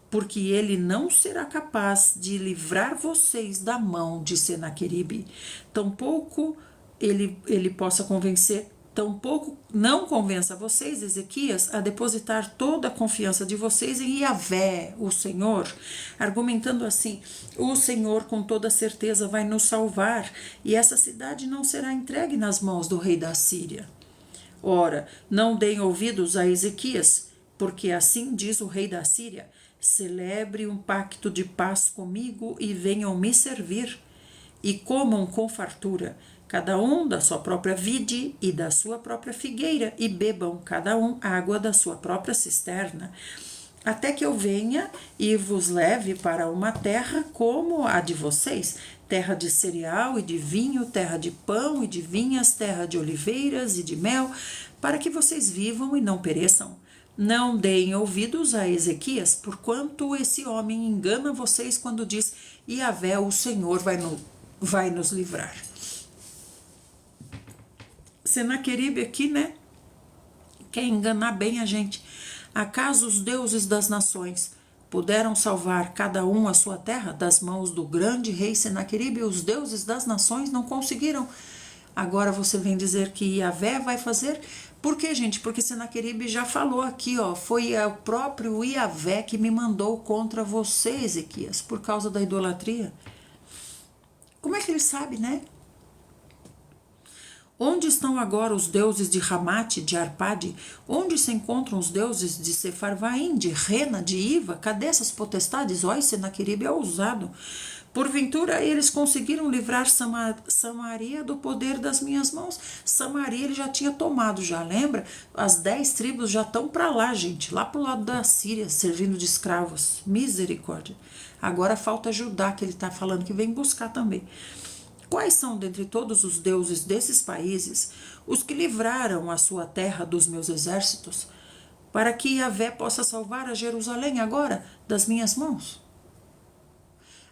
porque ele não será capaz de livrar vocês da mão de Senaqueribe. Tampouco ele possa convencer, tampouco não convença vocês, Ezequias, a depositar toda a confiança de vocês em Yahvé, o Senhor, argumentando assim: o Senhor com toda certeza vai nos salvar, e essa cidade não será entregue nas mãos do rei da Síria. Ora, não deem ouvidos a Ezequias, porque assim diz o rei da Síria: celebre um pacto de paz comigo e venham me servir, e comam com fartura, cada um da sua própria vide e da sua própria figueira, e bebam cada um água da sua própria cisterna, até que eu venha e vos leve para uma terra como a de vocês, terra de cereal e de vinho, terra de pão e de vinhas, terra de oliveiras e de mel, para que vocês vivam e não pereçam. Não deem ouvidos a Ezequias, porquanto esse homem engana vocês quando diz: Yahvé, o Senhor, vai nos livrar. Senaqueribe aqui, né, quer enganar bem a gente. Acaso os deuses das nações puderam salvar cada um a sua terra das mãos do grande rei Senaqueribe? Os deuses das nações não conseguiram. Agora você vem dizer que Yahvé vai fazer? Por quê, gente? Porque Senaqueribe já falou aqui, ó, foi o próprio Yahvé que me mandou contra você, Ezequias, por causa da idolatria. Como é que ele sabe, né? Onde estão agora os deuses de Ramate, de Arpade? Onde se encontram os deuses de Sefarvaim, de Rena, de Iva? Cadê essas potestades? Ó, Senaqueribe é ousado. Porventura eles conseguiram livrar Samaria do poder das minhas mãos. Samaria ele já tinha tomado, já lembra? As 10 tribos já estão para lá, gente, lá pro lado da Síria, servindo de escravos. Misericórdia. Agora falta Judá, que ele está falando que vem buscar também. Quais são dentre todos os deuses desses países os que livraram a sua terra dos meus exércitos, para que Yahvé possa salvar a Jerusalém agora das minhas mãos?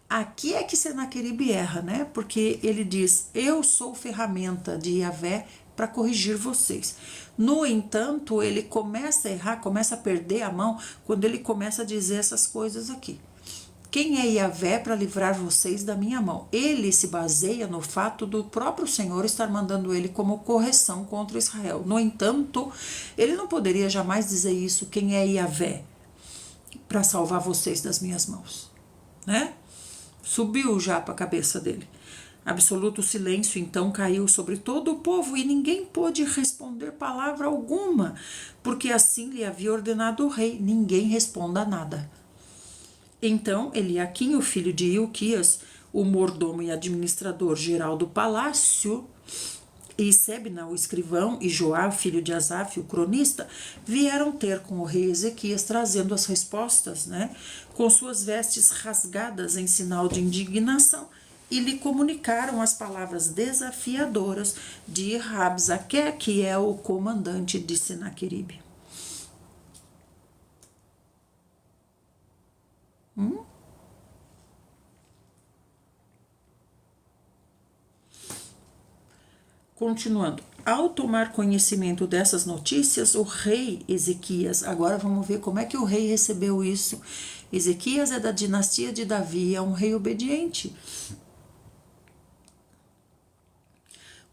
Aqui é que Senaqueribe erra, né? Porque ele diz: eu sou ferramenta de Yahvé para corrigir vocês. No entanto, ele começa a errar, começa a perder a mão quando ele começa a dizer essas coisas aqui. Quem é Yahvé para livrar vocês da minha mão? Ele se baseia no fato do próprio Senhor estar mandando ele como correção contra Israel. No entanto, ele não poderia jamais dizer isso. Quem é Yahvé para salvar vocês das minhas mãos? Né? Subiu já para a cabeça dele. Absoluto silêncio então caiu sobre todo o povo e ninguém pôde responder palavra alguma, porque assim lhe havia ordenado o rei: ninguém responda nada. Então Eliaquim, o filho de Ilquias, o mordomo e administrador geral do palácio, e Sebna, o escrivão, e Joá, o filho de Asaf, o cronista, vieram ter com o rei Ezequias, trazendo as respostas, né, com suas vestes rasgadas em sinal de indignação, e lhe comunicaram as palavras desafiadoras de Rabsaque, que é o comandante de Senaqueribe. Continuando, ao tomar conhecimento dessas notícias, o rei Ezequias, agora vamos ver como é que o rei recebeu isso. Ezequias é da dinastia de Davi, é um rei obediente.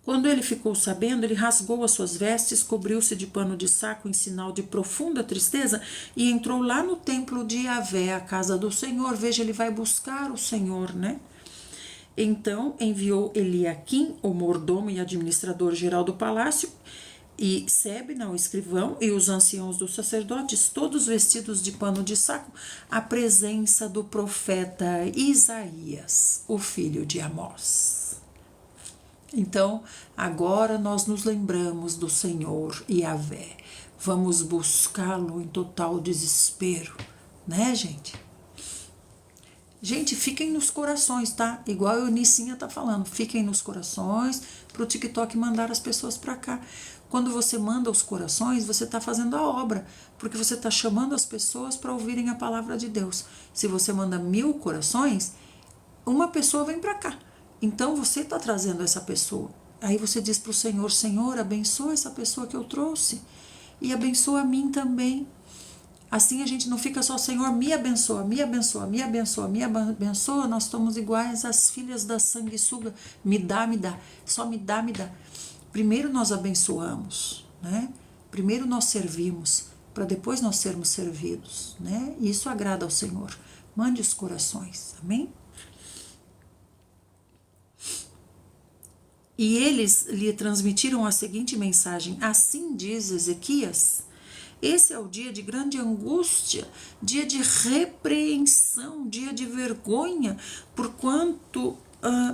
Quando ele ficou sabendo, ele rasgou as suas vestes, cobriu-se de pano de saco em sinal de profunda tristeza e entrou lá no templo de Yahvé, a casa do Senhor. Veja, ele vai buscar o Senhor, né? Então enviou Eliaquim, o mordomo e administrador geral do palácio, e Sebna, o escrivão, e os anciãos dos sacerdotes, todos vestidos de pano de saco, à presença do profeta Isaías, o filho de Amós. Então, agora nós nos lembramos do Senhor Yahvé. Vamos buscá-lo em total desespero, né, gente? Gente, fiquem nos corações, tá? Igual a Eunicinha tá falando, fiquem nos corações pro TikTok mandar as pessoas para cá. Quando você manda os corações, você tá fazendo a obra, porque você tá chamando as pessoas para ouvirem a palavra de Deus. Se você manda 1000 corações, uma pessoa vem para cá. Então você está trazendo essa pessoa. Aí você diz para o Senhor: Senhor, abençoa essa pessoa que eu trouxe e abençoa a mim também. Assim a gente não fica só: Senhor, me abençoa, me abençoa, me abençoa, me abençoa. Nós estamos iguais às filhas da sanguessuga. Me dá, só me dá, me dá. Primeiro nós abençoamos, né? Primeiro nós servimos, para depois nós sermos servidos, né? E isso agrada ao Senhor. Mande os corações, amém? E eles lhe transmitiram a seguinte mensagem: assim diz Ezequias, esse é o dia de grande angústia, dia de repreensão, dia de vergonha, porquanto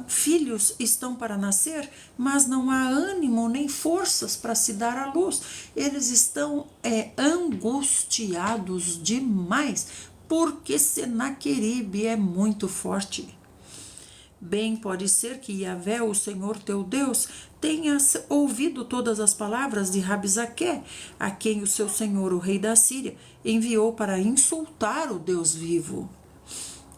filhos estão para nascer, mas não há ânimo nem forças para se dar à luz. Eles estão angustiados demais, porque Senaqueribe é muito forte. Bem pode ser que Yahvé, o Senhor teu Deus, tenha ouvido todas as palavras de Rabsaqué, a quem o seu senhor, o rei da Síria, enviou para insultar o Deus vivo.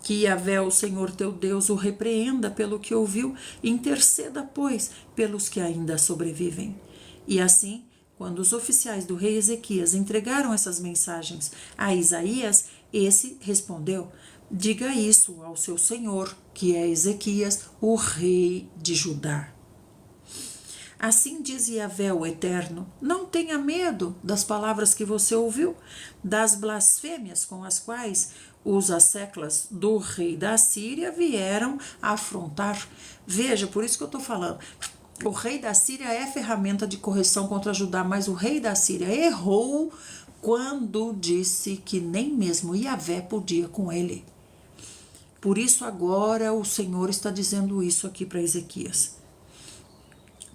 Que Yahvé, o Senhor teu Deus, o repreenda pelo que ouviu, interceda, pois, pelos que ainda sobrevivem. E assim, quando os oficiais do rei Ezequias entregaram essas mensagens a Isaías, esse respondeu: diga isso ao seu senhor, que é Ezequias, o rei de Judá. Assim diz Yahvé, o Eterno: não tenha medo das palavras que você ouviu, das blasfêmias com as quais os asseclas do rei da Síria vieram afrontar. Veja, por isso que eu estou falando, o rei da Síria é ferramenta de correção contra Judá, mas o rei da Síria errou quando disse que nem mesmo Yahvé podia com ele. Por isso agora o Senhor está dizendo isso aqui para Ezequias: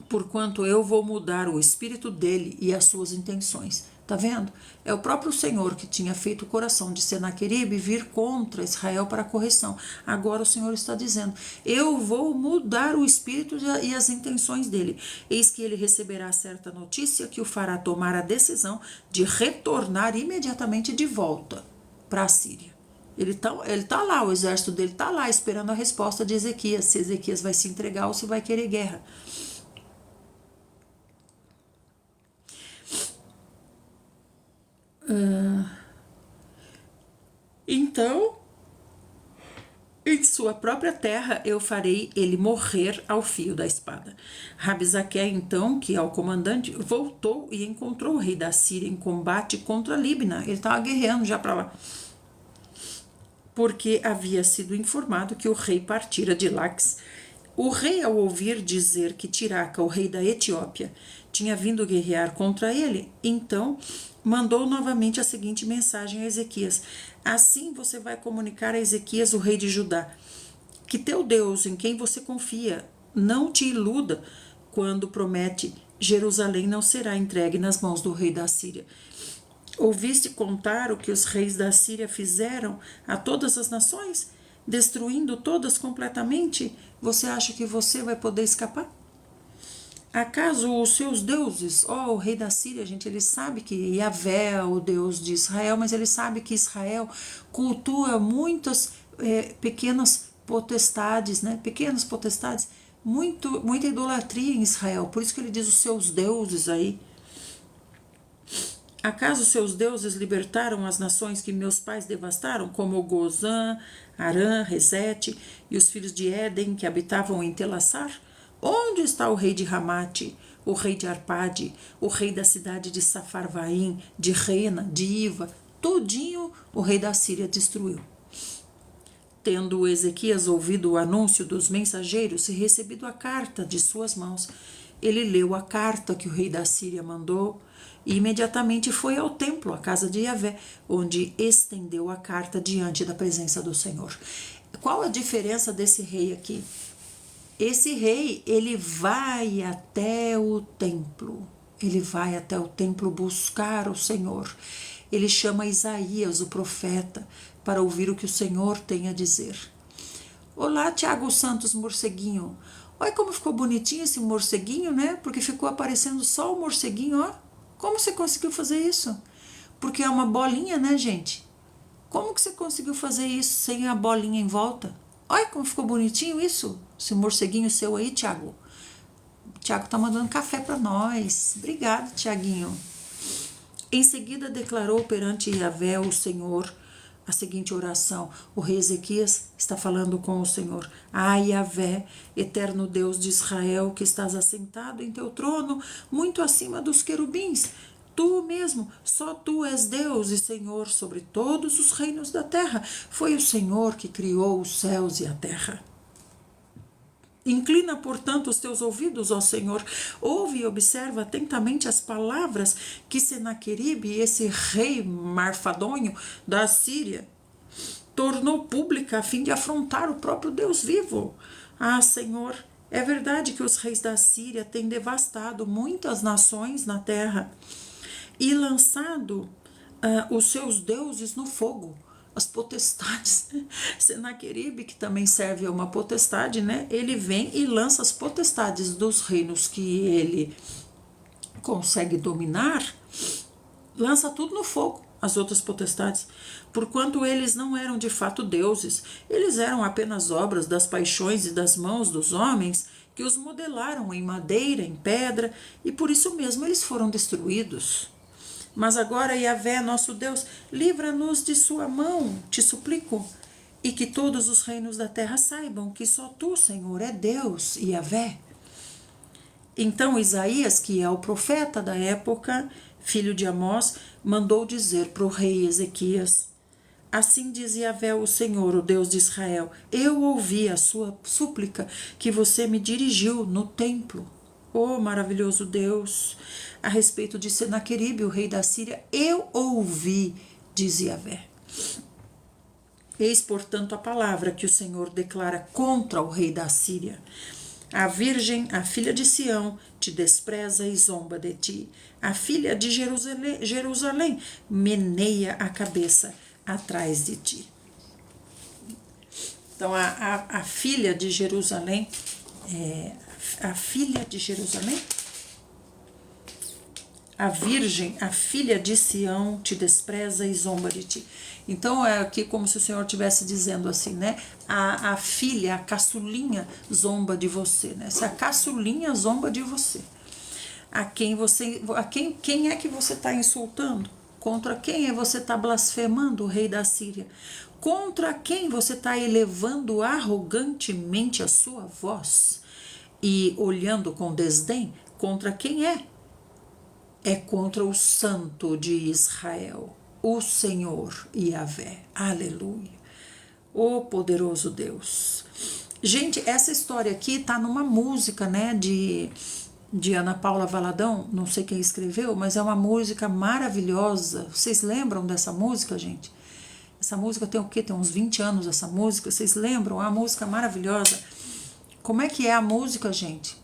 porquanto eu vou mudar o espírito dele e as suas intenções. Tá vendo? É o próprio Senhor que tinha feito o coração de Senaqueribe vir contra Israel para a correção. Agora o Senhor está dizendo: eu vou mudar o espírito e as intenções dele. Eis que ele receberá certa notícia que o fará tomar a decisão de retornar imediatamente de volta para a Síria. Ele tá lá, o exército dele tá lá esperando a resposta de Ezequias, se Ezequias vai se entregar ou se vai querer guerra. Então, em sua própria terra eu farei ele morrer ao fio da espada. Rabsaqué, então, que é o comandante, voltou e encontrou o rei da Síria em combate contra Libna. Ele estava guerreando já para lá, porque havia sido informado que o rei partira de Laques. O rei, ao ouvir dizer que Tiraca, o rei da Etiópia, tinha vindo guerrear contra ele, então mandou novamente a seguinte mensagem a Ezequias: assim você vai comunicar a Ezequias, o rei de Judá, que teu Deus, em quem você confia, não te iluda quando promete: Jerusalém não será entregue nas mãos do rei da Síria. Ouviste contar o que os reis da Síria fizeram a todas as nações, destruindo todas completamente? Você acha que você vai poder escapar? Acaso os seus deuses, o rei da Síria, gente, ele sabe que Yahvé é o Deus de Israel, mas ele sabe que Israel cultua muitas pequenas potestades, né? Pequenas potestades, muita idolatria em Israel. Por isso que ele diz os seus deuses aí. Acaso seus deuses libertaram as nações que meus pais devastaram, como Gozã, Arã, Rezete e os filhos de Éden que habitavam em Telassar? Onde está o rei de Ramate, o rei de Arpade, o rei da cidade de Safarvaim, de Rena, de Iva? Todinho o rei da Síria destruiu. Tendo Ezequias ouvido o anúncio dos mensageiros e recebido a carta de suas mãos, ele leu a carta que o rei da Síria mandou e imediatamente foi ao templo, à casa de Yahvé, onde estendeu a carta diante da presença do Senhor. Qual a diferença desse rei aqui? Esse rei, ele vai até o templo. Ele vai até o templo buscar o Senhor. Ele chama Isaías, o profeta, para ouvir o que o Senhor tem a dizer. Olá, Tiago Santos Morceguinho. Olha como ficou bonitinho esse morceguinho, né? Porque ficou aparecendo só o morceguinho, ó. Como você conseguiu fazer isso? Porque é uma bolinha, né, gente? Como que você conseguiu fazer isso sem a bolinha em volta? Olha como ficou bonitinho isso. Esse morceguinho seu aí, Tiago. O Tiago tá mandando café para nós. Obrigado, Tiaguinho. Em seguida declarou perante Yahvé, o Senhor, a seguinte oração. O rei Ezequias está falando com o Senhor. Yahvé, eterno Deus de Israel, que estás assentado em teu trono, muito acima dos querubins. Tu mesmo, só tu és Deus e Senhor sobre todos os reinos da terra. Foi o Senhor que criou os céus e a terra. Inclina, portanto, os teus ouvidos, ó Senhor, ouve e observa atentamente as palavras que Senaqueribe, esse rei marfadonho da Síria, tornou pública a fim de afrontar o próprio Deus vivo. Senhor, é verdade que os reis da Síria têm devastado muitas nações na terra e lançado os seus deuses no fogo. As potestades. Senaqueribe, que também serve a uma potestade, né? Ele vem e lança as potestades dos reinos que ele consegue dominar, lança tudo no fogo, as outras potestades, porquanto eles não eram de fato deuses, eles eram apenas obras das paixões e das mãos dos homens que os modelaram em madeira, em pedra, e por isso mesmo eles foram destruídos. Mas agora, Yahvé, nosso Deus, livra-nos de sua mão, te suplico, e que todos os reinos da terra saibam que só tu, Senhor, é Deus, Yahvé. Então Isaías, que é o profeta da época, filho de Amós, mandou dizer para o rei Ezequias: assim diz Yahvé, o Senhor, o Deus de Israel, eu ouvi a sua súplica que você me dirigiu no templo. Oh, maravilhoso Deus, a respeito de Senaqueribe, o rei da Síria, eu ouvi, diz Yahvé. Eis, portanto, a palavra que o Senhor declara contra o rei da Síria. A virgem, a filha de Sião, te despreza e zomba de ti. A filha de Jerusalém meneia a cabeça atrás de ti. Então, a filha de Jerusalém, a filha de Jerusalém, a virgem, a filha de Sião, te despreza e zomba de ti. Então é aqui como se o Senhor estivesse dizendo assim, né? A filha, a caçulinha zomba de você, né? Se a caçulinha zomba de você, quem é que você está insultando? Contra quem você está blasfemando, o rei da Síria? Contra quem você está elevando arrogantemente a sua voz e olhando com desdém? Contra quem é? É contra o Santo de Israel, o Senhor Yahvé. Aleluia. O poderoso Deus. Gente, essa história aqui tá numa música, né, de Ana Paula Valadão, não sei quem escreveu, mas é uma música maravilhosa. Vocês lembram dessa música, gente? Essa música tem o quê? Tem uns 20 anos essa música. Vocês lembram? É uma música maravilhosa. Como é que é a música, gente?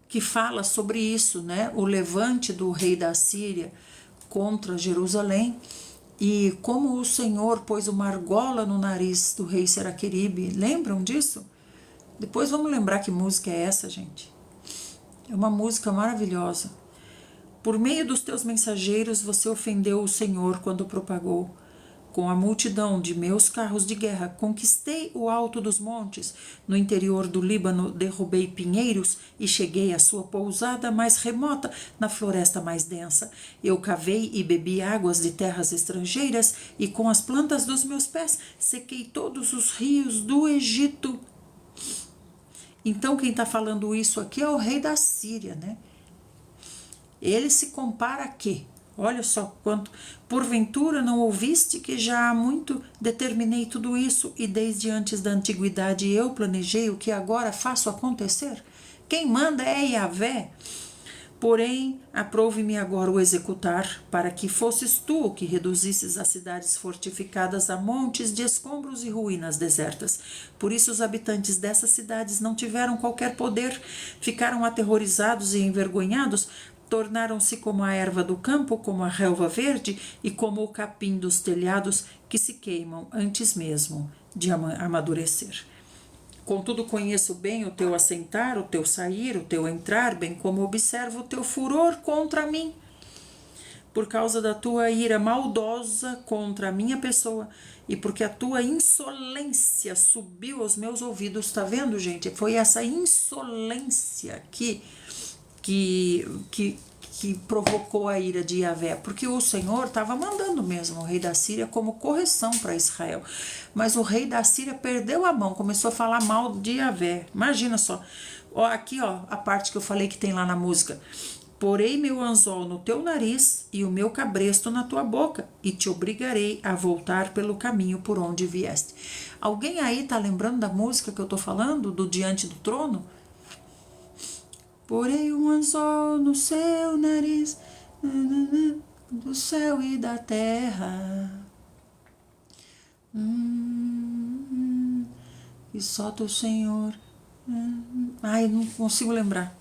Que fala sobre isso, né? O levante do rei da Síria contra Jerusalém e como o Senhor pôs uma argola no nariz do rei Senaqueribe. Lembram disso? Depois vamos lembrar que música é essa, gente. É uma música maravilhosa. Por meio dos teus mensageiros você ofendeu o Senhor quando propagou. Com a multidão de meus carros de guerra, conquistei o alto dos montes. No interior do Líbano, derrubei pinheiros e cheguei à sua pousada mais remota, na floresta mais densa. Eu cavei e bebi águas de terras estrangeiras, e com as plantas dos meus pés sequei todos os rios do Egito. Então, quem está falando isso aqui é o rei da Síria, né? Ele se compara a quê? Olha só quanto, porventura não ouviste que já há muito determinei tudo isso e desde antes da antiguidade eu planejei o que agora faço acontecer? Quem manda é Yahvé. Porém, aprove-me agora o executar, para que fosses tu que reduzisses as cidades fortificadas a montes de escombros e ruínas desertas. Por isso os habitantes dessas cidades não tiveram qualquer poder, ficaram aterrorizados e envergonhados, tornaram-se como a erva do campo, como a relva verde e como o capim dos telhados que se queimam antes mesmo de amadurecer. Contudo, conheço bem o teu assentar, o teu sair, o teu entrar, bem como observo o teu furor contra mim. por causa da tua ira maldosa contra a minha pessoa e porque a tua insolência subiu aos meus ouvidos. Tá vendo, gente? Foi essa insolência que provocou a ira de Yahvé, porque o Senhor estava mandando mesmo o rei da Síria como correção para Israel, mas o rei da Síria perdeu a mão, começou a falar mal de Yahvé. Imagina só, ó, aqui ó, a parte que eu falei que tem lá na música: porei meu anzol no teu nariz e o meu cabresto na tua boca, e te obrigarei a voltar pelo caminho por onde vieste. Alguém aí tá lembrando da música que eu tô falando, do Diante do Trono? Porei um anzol no seu nariz, do céu e da terra, e só teu Senhor. Ai, não consigo lembrar.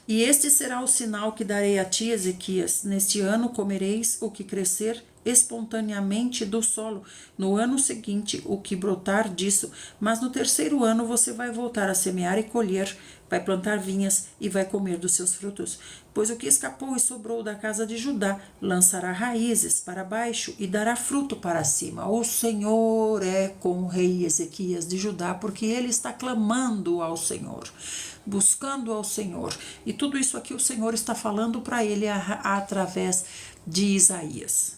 E este será o sinal que darei a ti, Ezequias: neste ano comereis o que crescer espontaneamente do solo, no ano seguinte o que brotar disso, mas no terceiro ano você vai voltar a semear e colher, vai plantar vinhas e vai comer dos seus frutos. Pois o que escapou e sobrou da casa de Judá lançará raízes para baixo e dará fruto para cima. O Senhor é com o rei Ezequias de Judá, porque ele está clamando ao Senhor, buscando ao Senhor. E tudo isso aqui o Senhor está falando para ele através de Isaías.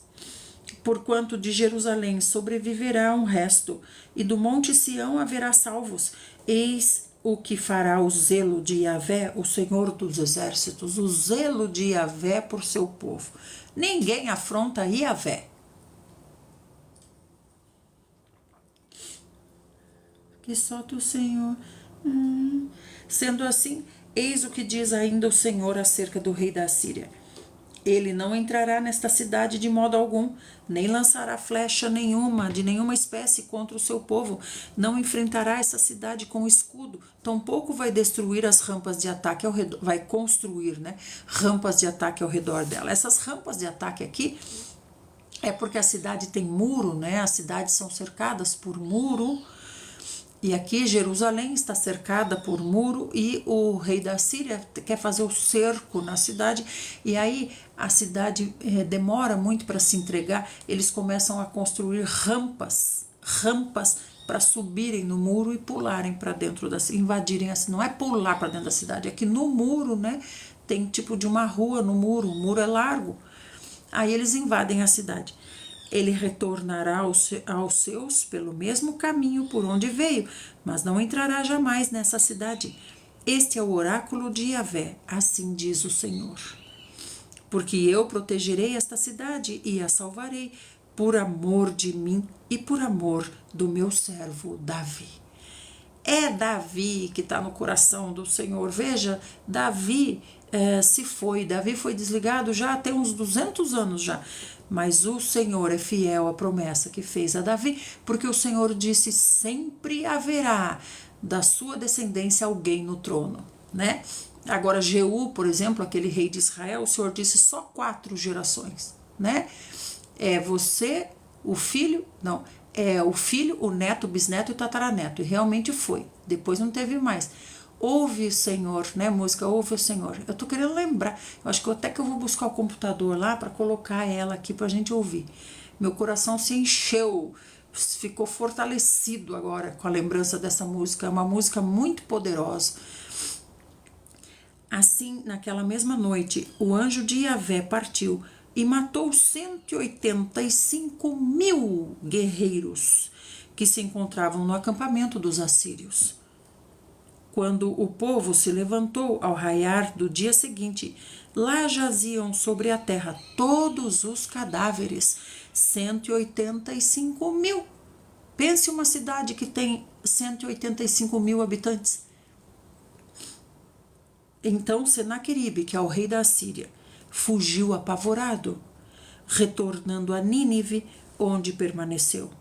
Porquanto de Jerusalém sobreviverá um resto, e do monte Sião haverá salvos. Eis o que fará o zelo de Yahvé, o Senhor dos exércitos, o zelo de Yahvé por seu povo. Ninguém afronta Yahvé. Que só tu, Senhor. Sendo assim, eis o que diz ainda o Senhor acerca do rei da Síria: ele não entrará nesta cidade de modo algum, nem lançará flecha nenhuma, de nenhuma espécie contra o seu povo. Não enfrentará essa cidade com escudo, tampouco vai destruir as rampas de ataque ao redor, vai construir, né, rampas de ataque ao redor dela. Essas rampas de ataque aqui é porque a cidade tem muro, né, as cidades são cercadas por muro. E aqui Jerusalém está cercada por muro e o rei da Síria quer fazer o cerco na cidade, e aí a cidade demora muito para se entregar. Eles começam a construir rampas para subirem no muro e pularem para dentro da cidade, invadirem assim. Não é pular para dentro da cidade, é que no muro, né, tem tipo de uma rua no muro, o muro é largo. Aí eles invadem a cidade. Ele retornará aos seus pelo mesmo caminho por onde veio, mas não entrará jamais nessa cidade. Este é o oráculo de Yahvé, assim diz o Senhor. Porque eu protegerei esta cidade e a salvarei, por amor de mim e por amor do meu servo Davi. É Davi que está no coração do Senhor. Veja, Davi se foi. Davi foi desligado já tem uns 200 anos já. Mas o Senhor é fiel à promessa que fez a Davi, porque o Senhor disse: sempre haverá da sua descendência alguém no trono, né? Agora Jeú, por exemplo, aquele rei de Israel, o Senhor disse só 4 gerações, né? É você, o filho, não, é o filho, o neto, o bisneto e o tataraneto, e realmente foi. Depois não teve mais. Ouve, Senhor, né? Música Ouve o Senhor. Eu tô querendo lembrar. Eu acho que até que eu vou buscar o computador lá para colocar ela aqui pra gente ouvir. Meu coração se encheu, ficou fortalecido agora com a lembrança dessa música. É uma música muito poderosa. Assim, naquela mesma noite, o anjo de Yahvé partiu e matou 185.000 guerreiros que se encontravam no acampamento dos assírios. Quando o povo se levantou ao raiar do dia seguinte, lá jaziam sobre a terra todos os cadáveres, 185.000. Pense uma cidade que tem 185.000 habitantes. Então Senaqueribe, que é o rei da Síria, fugiu apavorado, retornando a Nínive, onde permaneceu.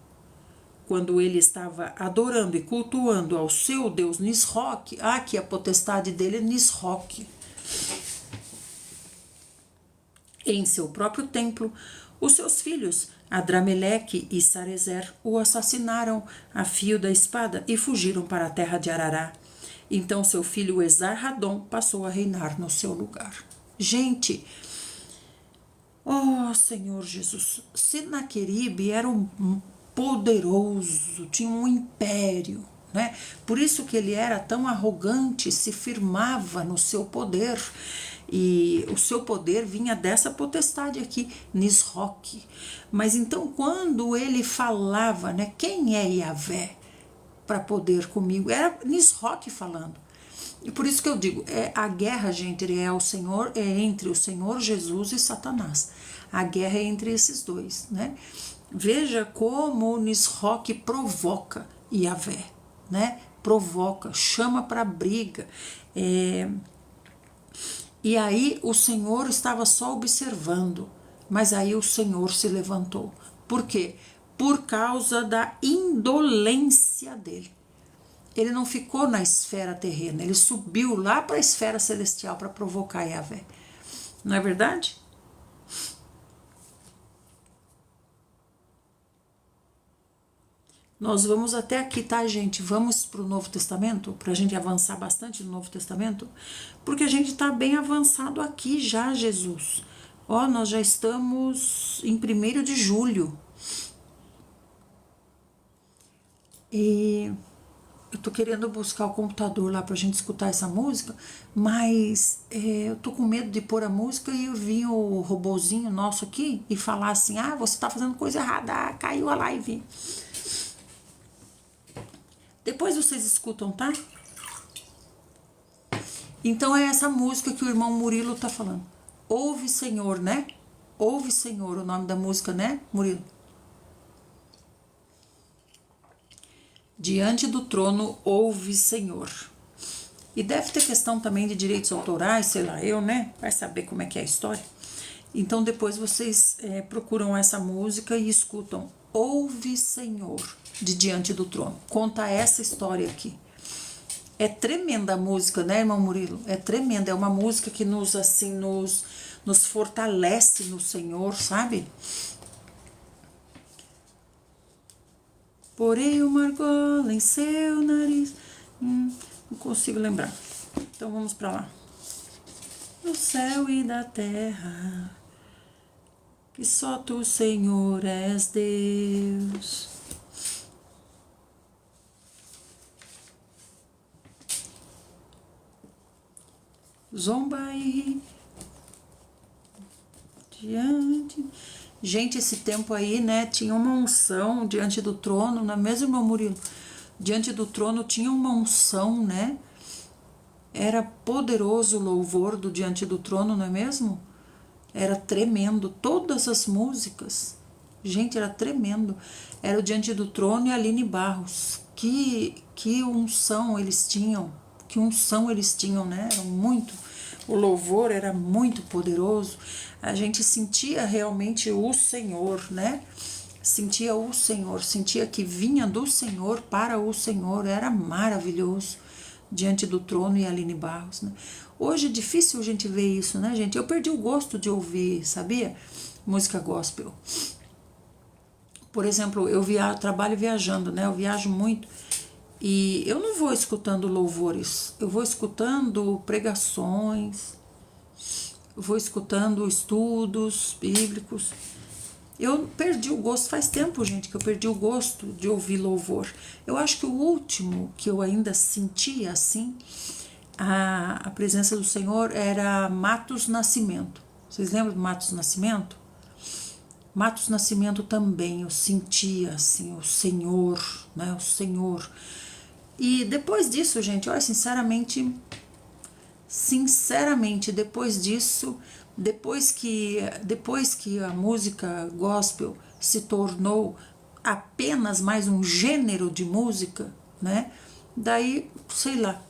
Quando ele estava adorando e cultuando ao seu deus Nisroque, que a potestade dele é Nisroque, em seu próprio templo, os seus filhos, Adrameleque e Sarezer, o assassinaram a fio da espada e fugiram para a terra de Arará. Então seu filho Esarhadon passou a reinar no seu lugar. Gente, oh Senhor Jesus, Senaqueribe era um poderoso, tinha um império, né? Por isso que ele era tão arrogante, se firmava no seu poder. E o seu poder vinha dessa potestade aqui, Nisroque. Mas então quando ele falava, né, quem é Yahvé para poder comigo? Era Nisroque falando. E por isso que eu digo, a guerra, gente, é entre o Senhor Jesus e Satanás. A guerra é entre esses dois, né? Veja como o Nisroque provoca Yahvé, né? Provoca, chama para briga. E aí o Senhor estava só observando, mas aí o Senhor se levantou. Por quê? Por causa da indolência dele. Ele não ficou na esfera terrena, ele subiu lá para a esfera celestial para provocar Yahvé. Não é verdade? Nós vamos até aqui, tá, gente? Vamos para o Novo Testamento, para a gente avançar bastante no Novo Testamento, porque a gente está bem avançado aqui já, Jesus. Ó, nós já estamos em 1º de julho. E eu tô querendo buscar o computador lá pra gente escutar essa música, mas eu tô com medo de pôr a música e eu vi o robozinho nosso aqui e falar assim, você tá fazendo coisa errada, caiu a live. Depois vocês escutam, tá? Então é essa música que o irmão Murilo tá falando. Ouve, Senhor, né? Ouve, Senhor, o nome da música, né, Murilo? Diante do trono, ouve, Senhor. E deve ter questão também de direitos autorais, sei lá, né? Vai saber como é que é a história. Então depois vocês procuram essa música e escutam Ouve, Senhor, de Diante do Trono. Conta essa história aqui. É tremenda a música, né, irmão Murilo? É tremenda, é uma música que nos fortalece no Senhor, sabe? Porei uma argola em seu nariz. Não consigo lembrar. Então vamos para lá. Do céu e da terra, que só tu, Senhor, és Deus. Zomba e diante. Gente, esse tempo aí, né, tinha uma unção diante do trono, não é mesmo, meu Murilo? Diante do trono tinha uma unção, né? Era poderoso o louvor do diante do trono, não é mesmo? Era tremendo, todas as músicas. Gente, era tremendo. Era o Diante do Trono e a Aline Barros. Que unção eles tinham. Que unção eles tinham, né? Era muito. O louvor era muito poderoso. A gente sentia realmente o Senhor, né? Sentia o Senhor, sentia que vinha do Senhor para o Senhor. Era maravilhoso. Diante do Trono e a Aline Barros, né? Hoje é difícil a gente ver isso, né, gente? Eu perdi o gosto de ouvir, sabia? Música gospel. Por exemplo, eu trabalho viajando, né? Eu viajo muito e eu não vou escutando louvores, eu vou escutando pregações, eu vou escutando estudos bíblicos. Eu perdi o gosto, faz tempo, gente, que eu perdi o gosto de ouvir louvor. Eu acho que o último que eu ainda sentia assim, a presença do Senhor, era Matos Nascimento. Vocês lembram de Matos Nascimento? Matos Nascimento também, eu sentia assim, o Senhor, né, o Senhor. E depois disso, gente, olha, sinceramente, depois disso, depois que a música gospel se tornou apenas mais um gênero de música, né? Daí, sei lá,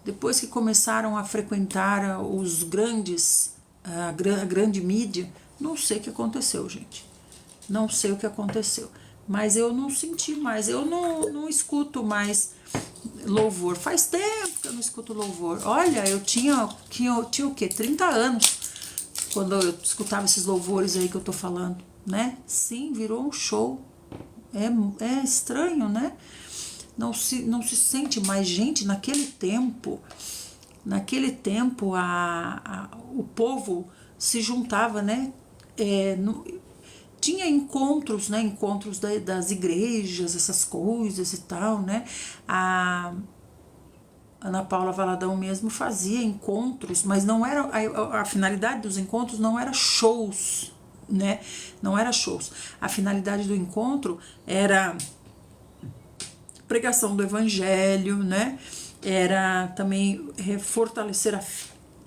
depois que começaram a frequentar os grandes, a grande mídia, não sei o que aconteceu, gente. Não sei o que aconteceu. Mas eu não senti mais, eu não escuto mais louvor. Faz tempo que eu não escuto louvor. Olha, eu tinha o quê? 30 anos quando eu escutava esses louvores aí que eu tô falando, né? Sim, virou um show. É estranho, né? não se sente mais. Gente, naquele tempo o povo se juntava, né? Tinha encontros, né? Encontros das igrejas, essas coisas e tal, né? A Ana Paula Valadão mesmo fazia encontros, mas não era a finalidade dos encontros não era shows, né? Não era shows. A finalidade do encontro era pregação do evangelho, né? Era também fortalecer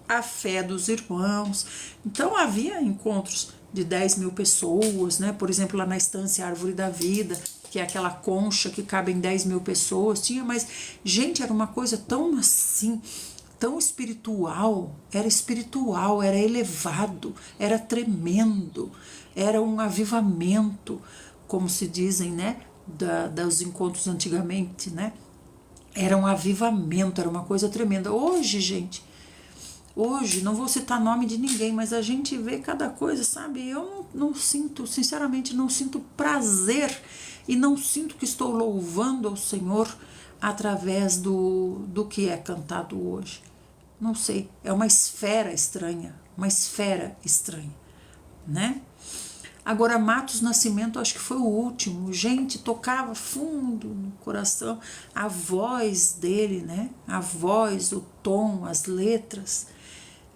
a fé dos irmãos. Então havia encontros de 10 mil pessoas, né? Por exemplo, lá na Estância Árvore da Vida, que é aquela concha que cabem 10 mil pessoas, tinha, mas, gente, era uma coisa tão assim, tão espiritual, era elevado, era tremendo, era um avivamento, como se dizem, né? Dos encontros antigamente, né? Era um avivamento, era uma coisa tremenda. Hoje, gente, não vou citar nome de ninguém, mas a gente vê cada coisa, sabe? Eu não sinto, sinceramente, não sinto prazer e não sinto que estou louvando ao Senhor através do que é cantado hoje. Não sei, é uma esfera estranha, né? Agora, Matos Nascimento, acho que foi o último. Gente, tocava fundo no coração a voz dele, né? A voz, o tom, as letras.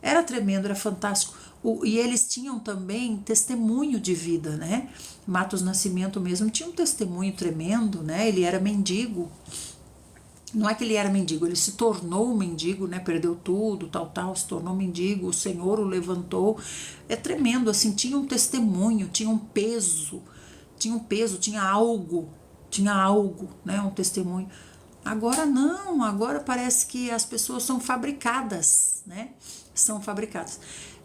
Era tremendo, era fantástico. E eles tinham também testemunho de vida, né? Matos Nascimento mesmo tinha um testemunho tremendo, né? Ele era mendigo. Não é que ele era mendigo, ele se tornou mendigo, né? Perdeu tudo, tal, se tornou mendigo, o Senhor o levantou. É tremendo, assim, tinha um testemunho, tinha um peso, tinha algo, né? Um testemunho. Agora não, agora parece que as pessoas são fabricadas, né? São fabricadas.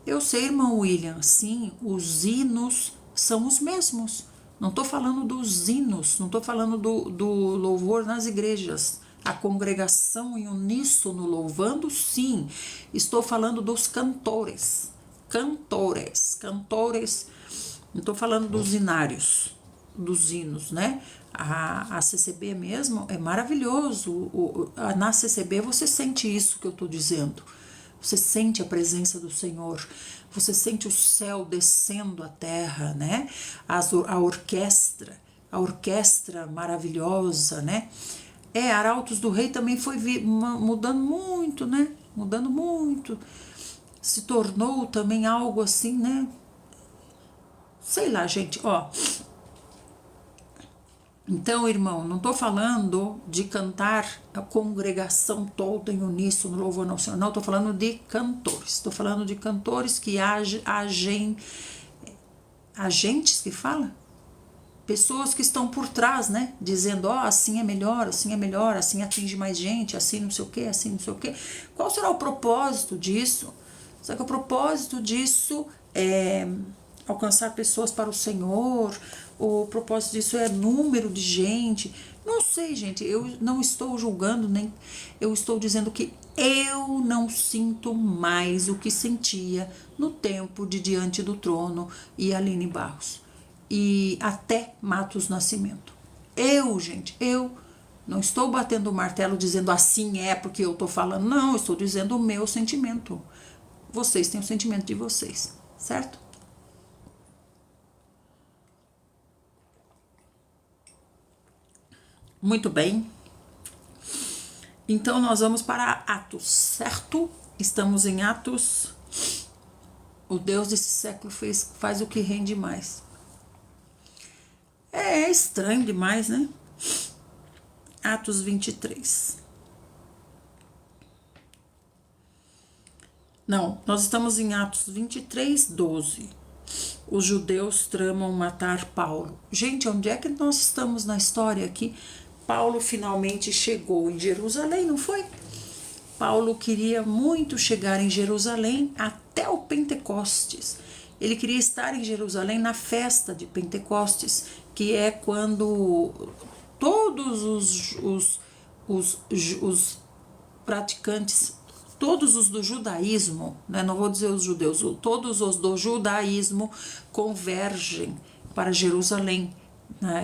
Eu sei, irmão William, sim, os hinos são os mesmos. Não estou falando dos hinos, não estou falando do louvor nas igrejas. A congregação em uníssono louvando, sim. Estou falando dos cantores. Não estou falando dos hinários, dos hinos, né? A CCB mesmo é maravilhoso. Na CCB você sente isso que eu estou dizendo. Você sente a presença do Senhor. Você sente o céu descendo à terra, né? A orquestra maravilhosa, né? Arautos do Rei também foi mudando muito, né? Mudando muito. Se tornou também algo assim, né? Sei lá, gente, ó. Então, irmão, não estou falando de cantar a congregação toda em uníssono, louvando ao Senhor. Não, estou falando de cantores. Estou falando de cantores que agentes que fala? Pessoas que estão por trás, né? Dizendo, assim é melhor, assim atinge mais gente, assim não sei o quê, assim não sei o quê. Qual será o propósito disso? Será que o propósito disso é alcançar pessoas para o Senhor? O propósito disso é número de gente? Não sei, gente, eu não estou julgando, nem eu estou dizendo que eu não sinto mais o que sentia no tempo de Diante do Trono e Aline Barros. E até Matos Nascimento. Eu não estou batendo o martelo dizendo assim é porque eu estou falando, não, eu estou dizendo o meu sentimento. Vocês têm o sentimento de vocês, certo? Muito bem. Então nós vamos para Atos, certo? Estamos em Atos. O Deus desse século faz o que rende mais. É estranho demais, né? Atos 23. Não, nós estamos em Atos 23, 12. Os judeus tramam matar Paulo. Gente, onde é que nós estamos na história aqui? Paulo finalmente chegou em Jerusalém, não foi? Paulo queria muito chegar em Jerusalém até o Pentecostes. Ele queria estar em Jerusalém na festa de Pentecostes, que é quando todos os praticantes, todos os do judaísmo, né, não vou dizer os judeus, todos os do judaísmo convergem para Jerusalém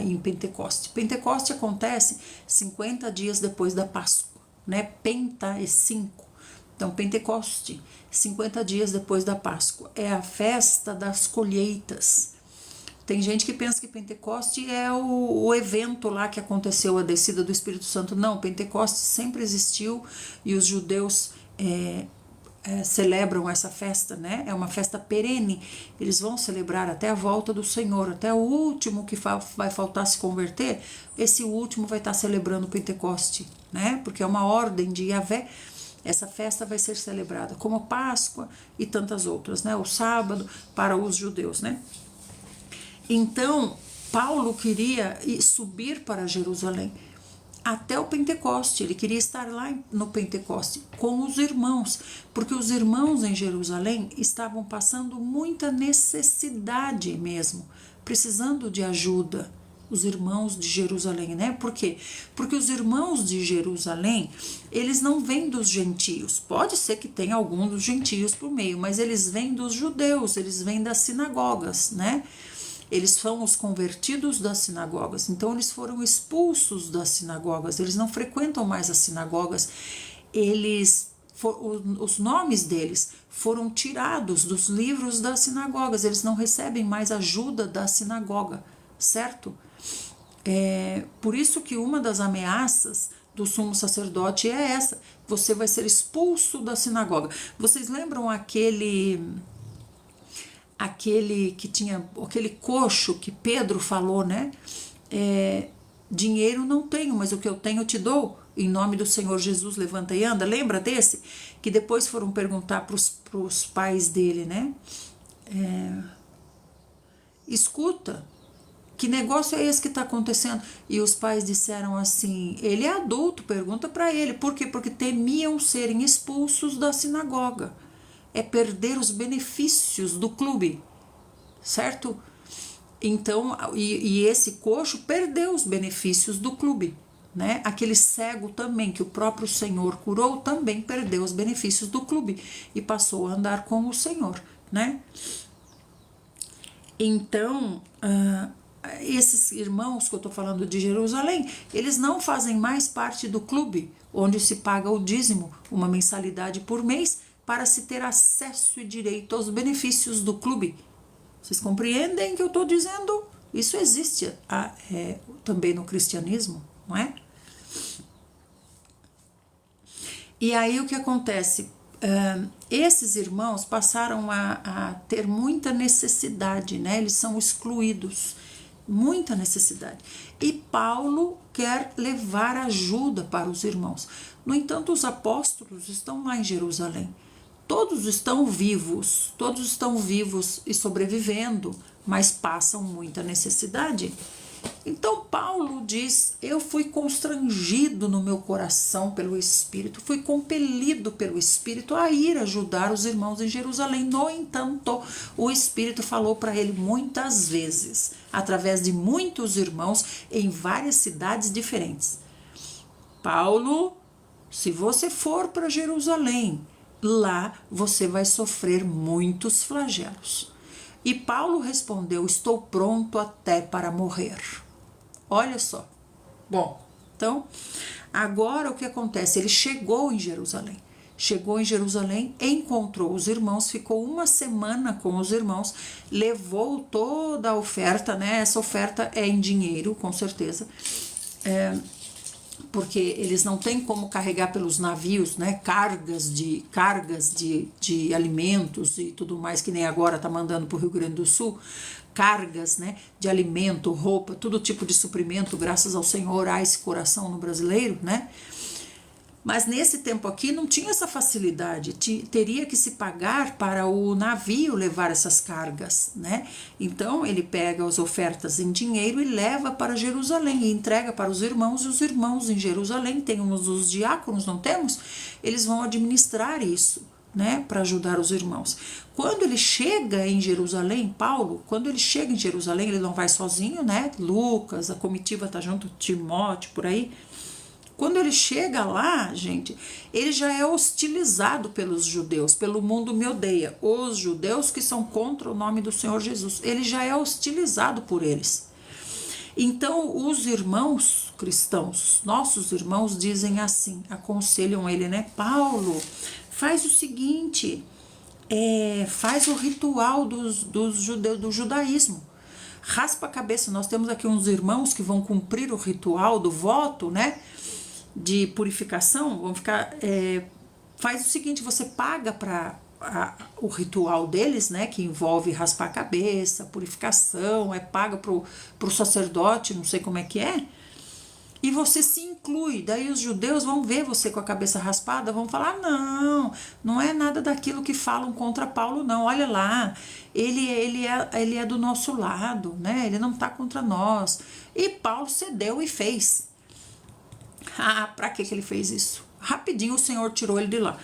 em Pentecoste. Pentecoste acontece 50 dias depois da Páscoa, né? Penta é 5. Então, Pentecoste, 50 dias depois da Páscoa, é a festa das colheitas. Tem gente que pensa que Pentecoste é o evento lá que aconteceu, a descida do Espírito Santo. Não, Pentecoste sempre existiu e os judeus celebram essa festa, né? É uma festa perene. Eles vão celebrar até a volta do Senhor, até o último que vai faltar se converter, esse último vai estar celebrando Pentecoste, né? Porque é uma ordem de Yahvé. Essa festa vai ser celebrada como Páscoa e tantas outras, né? O sábado para os judeus, né? Então, Paulo queria subir para Jerusalém até o Pentecoste. Ele queria estar lá no Pentecoste com os irmãos, porque os irmãos em Jerusalém estavam passando muita necessidade mesmo, precisando de ajuda. Os irmãos de Jerusalém, né? Por quê? Porque os irmãos de Jerusalém, eles não vêm dos gentios. Pode ser que tenha algum dos gentios por meio, mas eles vêm dos judeus, eles vêm das sinagogas, né? Eles são os convertidos das sinagogas, então eles foram expulsos das sinagogas, eles não frequentam mais as sinagogas, os nomes deles foram tirados dos livros das sinagogas, eles não recebem mais ajuda da sinagoga, certo? Por isso que uma das ameaças do sumo sacerdote é essa: você vai ser expulso da sinagoga. Vocês lembram aquele que tinha, aquele coxo que Pedro falou, né? Dinheiro não tenho, mas o que eu tenho eu te dou. Em nome do Senhor Jesus, levanta e anda. Lembra desse? Que depois foram perguntar para os pais dele, né? Escuta, que negócio é esse que está acontecendo? E os pais disseram assim: ele é adulto, pergunta para ele. Por quê? Porque temiam serem expulsos da sinagoga. É perder os benefícios do clube, certo? Então, e esse coxo perdeu os benefícios do clube, né? Aquele cego também, que o próprio Senhor curou, também perdeu os benefícios do clube e passou a andar com o Senhor, né? Então, esses irmãos que eu estou falando de Jerusalém, eles não fazem mais parte do clube, onde se paga o dízimo, uma mensalidade por mês, para se ter acesso e direito aos benefícios do clube. Vocês compreendem o que eu estou dizendo? Isso existe também no cristianismo, não é? E aí o que acontece? Esses irmãos passaram a ter muita necessidade, né? Eles são excluídos, muita necessidade. E Paulo quer levar ajuda para os irmãos. No entanto, os apóstolos estão lá em Jerusalém. Todos estão vivos e sobrevivendo, mas passam muita necessidade. Então Paulo diz: eu fui constrangido no meu coração pelo Espírito, fui compelido pelo Espírito a ir ajudar os irmãos em Jerusalém. No entanto, o Espírito falou para ele muitas vezes, através de muitos irmãos em várias cidades diferentes: Paulo, se você for para Jerusalém, lá você vai sofrer muitos flagelos. E Paulo respondeu: estou pronto até para morrer. Olha só. Bom, então, agora o que acontece? Ele chegou em Jerusalém. Encontrou os irmãos, ficou uma semana com os irmãos, levou toda a oferta, né? Essa oferta é em dinheiro, com certeza. Porque eles não têm como carregar pelos navios, né, cargas de alimentos e tudo mais, que nem agora está mandando para o Rio Grande do Sul, cargas, né, de alimento, roupa, todo tipo de suprimento, graças ao Senhor há esse coração no brasileiro, né? Mas nesse tempo aqui não tinha essa facilidade, teria que se pagar para o navio levar essas cargas, né? Então ele pega as ofertas em dinheiro e leva para Jerusalém e entrega para os irmãos, e os irmãos em Jerusalém, temos os diáconos, não temos? Eles vão administrar isso, né, para ajudar os irmãos. Quando ele chega em Jerusalém, Paulo, quando ele chega em Jerusalém, ele não vai sozinho, né? Lucas, a comitiva tá junto, Timóteo, por aí. Quando ele chega lá, gente, ele já é hostilizado pelos judeus, pelo mundo me odeia. Os judeus que são contra o nome do Senhor Jesus, ele já é hostilizado por eles. Então, os irmãos cristãos, nossos irmãos, dizem assim, aconselham ele, né? Paulo, faz o seguinte, faz o ritual dos judeus, do judaísmo. Raspa a cabeça. Nós temos aqui uns irmãos que vão cumprir o ritual do voto, né? De purificação. Vão ficar. Faz o seguinte: você paga para o ritual deles, né? Que envolve raspar a cabeça, purificação, paga pro sacerdote, não sei como é que é. E você se inclui, daí os judeus vão ver você com a cabeça raspada, vão falar, não é nada daquilo que falam contra Paulo, não, olha lá, ele é do nosso lado, né? Ele não está contra nós. E Paulo cedeu e fez. Para que ele fez isso? Rapidinho o Senhor tirou ele de lá.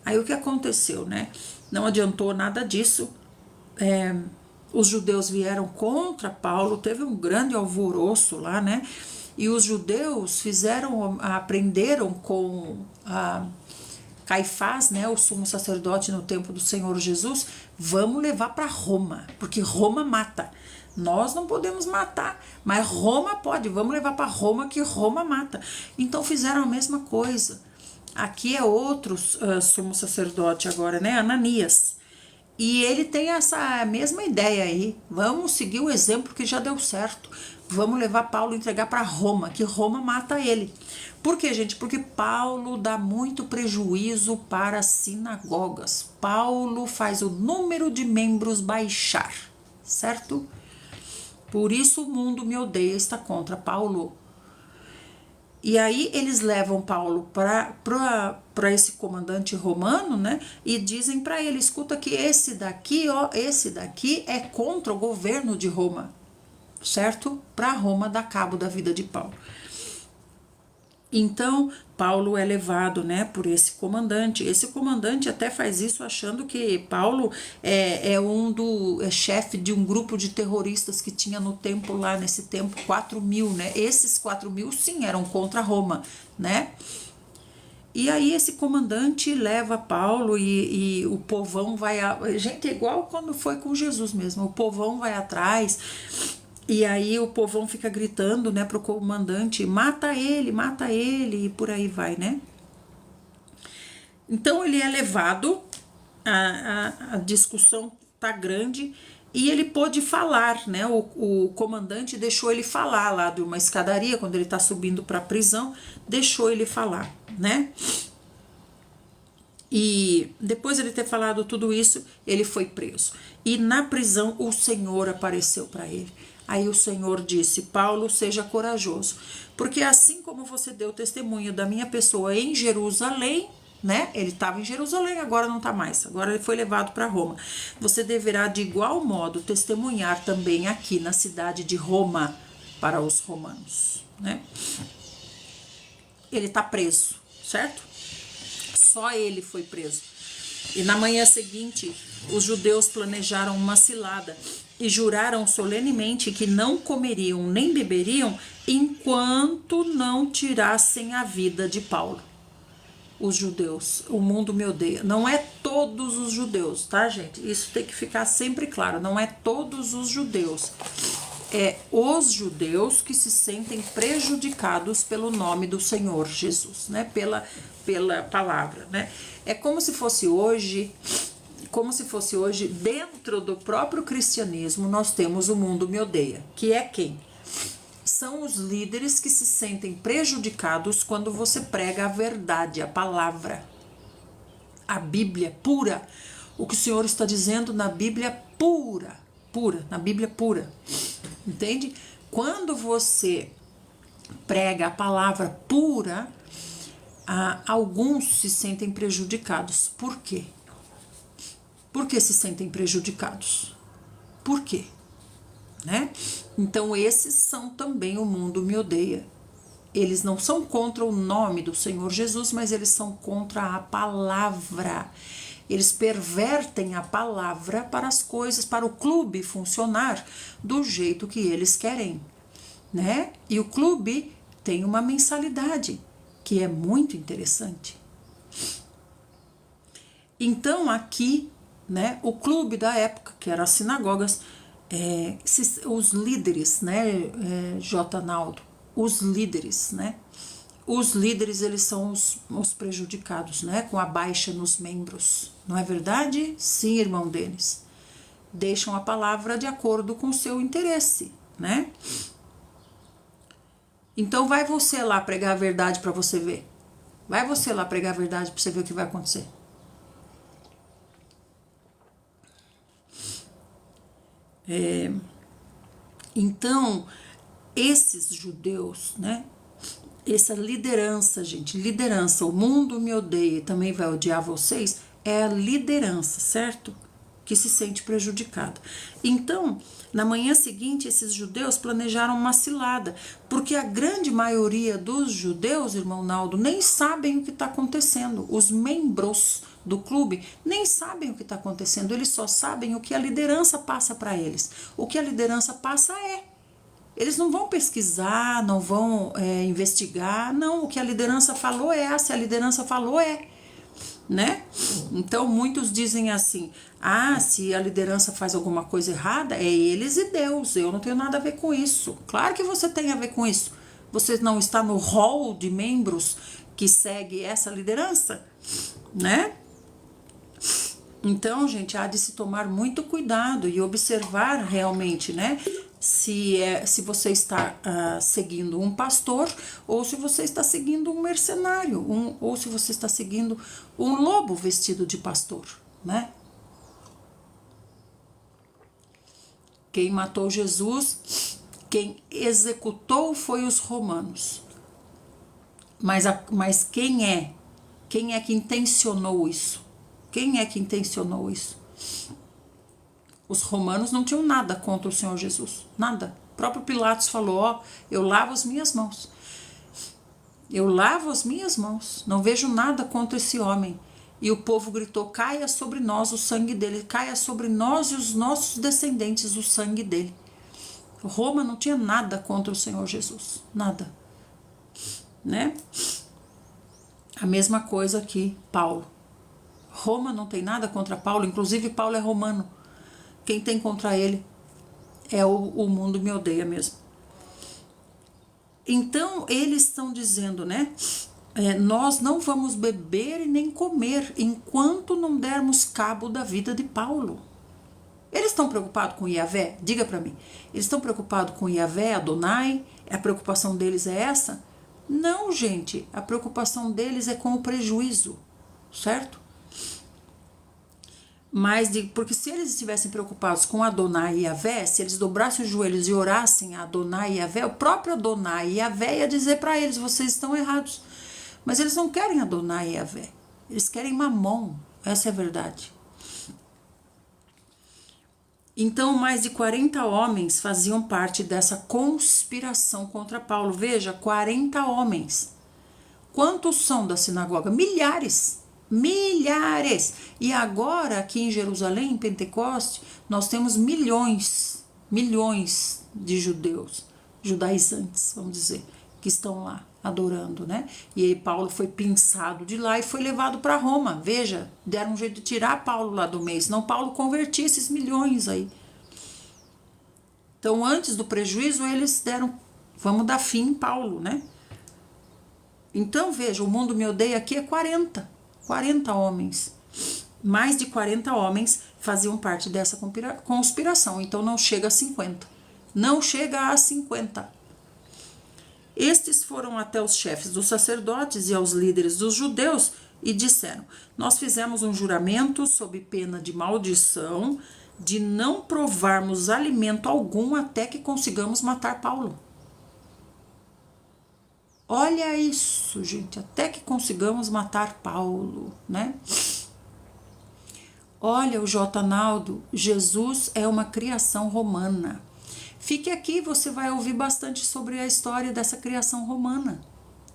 Aí o que aconteceu, né? Não adiantou nada disso. Os judeus vieram contra Paulo, teve um grande alvoroço lá, né? E os judeus aprenderam com Caifás, né, o sumo sacerdote no tempo do Senhor Jesus, vamos levar para Roma, porque Roma mata. Nós não podemos matar, mas Roma pode, vamos levar para Roma, que Roma mata. Então fizeram a mesma coisa. Aqui é outro sumo sacerdote agora, né, Ananias. E ele tem essa mesma ideia aí, vamos seguir o exemplo que já deu certo. Vamos levar Paulo e entregar para Roma, que Roma mata ele. Por quê, gente? Porque Paulo dá muito prejuízo para as sinagogas. Paulo faz o número de membros baixar, certo? Por isso o mundo me odeia, está contra Paulo. E aí eles levam Paulo para esse comandante romano, né? E dizem para ele, escuta que esse daqui é contra o governo de Roma. Certo? Para Roma dar cabo da vida de Paulo. Então, Paulo é levado, né, por esse comandante. Esse comandante até faz isso achando que Paulo é chefe de um grupo de terroristas que tinha no templo lá, nesse tempo, 4.000, né? Esses 4.000, sim, eram contra Roma, né? E aí esse comandante leva Paulo e o povão vai... Gente, é igual quando foi com Jesus mesmo. O povão vai atrás... E aí o povão fica gritando, né, pro comandante, mata ele, e por aí vai, né? Então ele é levado, a discussão tá grande e ele pôde falar, né? O comandante deixou ele falar lá de uma escadaria, quando ele tá subindo para a prisão, deixou ele falar, né? E depois de ele ter falado tudo isso, ele foi preso. E na prisão o Senhor apareceu para ele. Aí o Senhor disse, Paulo, seja corajoso, porque assim como você deu testemunho da minha pessoa em Jerusalém, né? Ele estava em Jerusalém, agora não está mais, agora ele foi levado para Roma. Você deverá de igual modo testemunhar também aqui na cidade de Roma para os romanos, né? Ele está preso, certo? Só ele foi preso. E na manhã seguinte, os judeus planejaram uma cilada e juraram solenemente que não comeriam nem beberiam enquanto não tirassem a vida de Paulo. Os judeus, o mundo me odeia. Não é todos os judeus, tá, gente? Isso tem que ficar sempre claro. Não é todos os judeus. É os judeus que se sentem prejudicados pelo nome do Senhor Jesus, né? Pela palavra, né? É como se fosse hoje, dentro do próprio cristianismo, nós temos o mundo me odeia, que é quem? São os líderes que se sentem prejudicados quando você prega a verdade, a palavra, a Bíblia pura, o que o Senhor está dizendo na Bíblia pura, na Bíblia pura, entende? Quando você prega a palavra pura, alguns se sentem prejudicados. Por quê? Por que se sentem prejudicados? Por quê? Né? Então esses são também o mundo me odeia. Eles não são contra o nome do Senhor Jesus, mas eles são contra a palavra. Eles pervertem a palavra para as coisas, para o clube funcionar do jeito que eles querem, né? E o clube tem uma mensalidade, que é muito interessante. Então aqui, né, o clube da época, que eram as sinagogas, os líderes, né, J. Naldo, os líderes, né? Os líderes, eles são os prejudicados, né? Com a baixa nos membros. Não é verdade? Sim, irmão Denis. Deixam a palavra de acordo com o seu interesse, né? Então vai você lá pregar a verdade para você ver. Vai você lá pregar a verdade para você ver o que vai acontecer. Então, esses judeus, né? Essa liderança, gente, liderança, o mundo me odeia e também vai odiar vocês, é a liderança, certo? Que se sente prejudicada. Então, na manhã seguinte, esses judeus planejaram uma cilada, porque a grande maioria dos judeus, irmão Naldo, nem sabem o que está acontecendo. Os membros do clube nem sabem o que está acontecendo, eles só sabem o que a liderança passa para eles. O que a liderança passa eles não vão pesquisar, não vão investigar, não, o que a liderança falou se a liderança falou né? Então muitos dizem assim, se a liderança faz alguma coisa errada, é eles e Deus, eu não tenho nada a ver com isso. Claro que você tem a ver com isso. Você não está no hall de membros que segue essa liderança, né? Então, gente, há de se tomar muito cuidado e observar realmente, né? Se você está seguindo um pastor ou se você está seguindo um mercenário, ou se você está seguindo um lobo vestido de pastor, né? Quem matou Jesus, quem executou foi os romanos. Mas quem é que intencionou isso? Quem é que intencionou isso? Os romanos não tinham nada contra o Senhor Jesus, nada. O próprio Pilatos falou, eu lavo as minhas mãos. Eu lavo as minhas mãos, não vejo nada contra esse homem. E o povo gritou, caia sobre nós o sangue dele, caia sobre nós e os nossos descendentes o sangue dele. Roma não tinha nada contra o Senhor Jesus, nada. Né? A mesma coisa aqui, Paulo. Roma não tem nada contra Paulo, inclusive Paulo é romano. Quem tem contra ele é o mundo me odeia mesmo. Então, eles estão dizendo, né? Nós não vamos beber e nem comer enquanto não dermos cabo da vida de Paulo. Eles estão preocupados com Yahvé? Diga para mim. Eles estão preocupados com Yahvé, Adonai? A preocupação deles é essa? Não, gente. A preocupação deles é com o prejuízo, certo? Porque se eles estivessem preocupados com Adonai e Yahvé, se eles dobrassem os joelhos e orassem a Adonai e Yahvé, o próprio Adonai e Yahvé ia dizer para eles, vocês estão errados. Mas eles não querem Adonai e Yahvé, eles querem Mamon, essa é a verdade. Então, mais de 40 homens faziam parte dessa conspiração contra Paulo. Veja, 40 homens. Quantos são da sinagoga? Milhares. E agora aqui em Jerusalém, em Pentecoste, nós temos milhões de judaizantes, vamos dizer, que estão lá adorando, né? E aí Paulo foi pinçado de lá e foi levado para Roma. Veja, deram um jeito de tirar Paulo lá do meio, senão Paulo convertia esses milhões aí. Então, antes do prejuízo, eles deram, vamos dar fim em Paulo, né? Então, veja, o mundo me odeia aqui é 40 homens. Mais de 40 homens faziam parte dessa conspiração. Então não chega a 50. Não chega a 50. Estes foram até os chefes dos sacerdotes e aos líderes dos judeus e disseram: nós fizemos um juramento sob pena de maldição de não provarmos alimento algum até que consigamos matar Paulo. Olha isso, gente, até que consigamos matar Paulo, né? Olha o J. Naldo, Jesus é uma criação romana. Fique aqui, você vai ouvir bastante sobre a história dessa criação romana.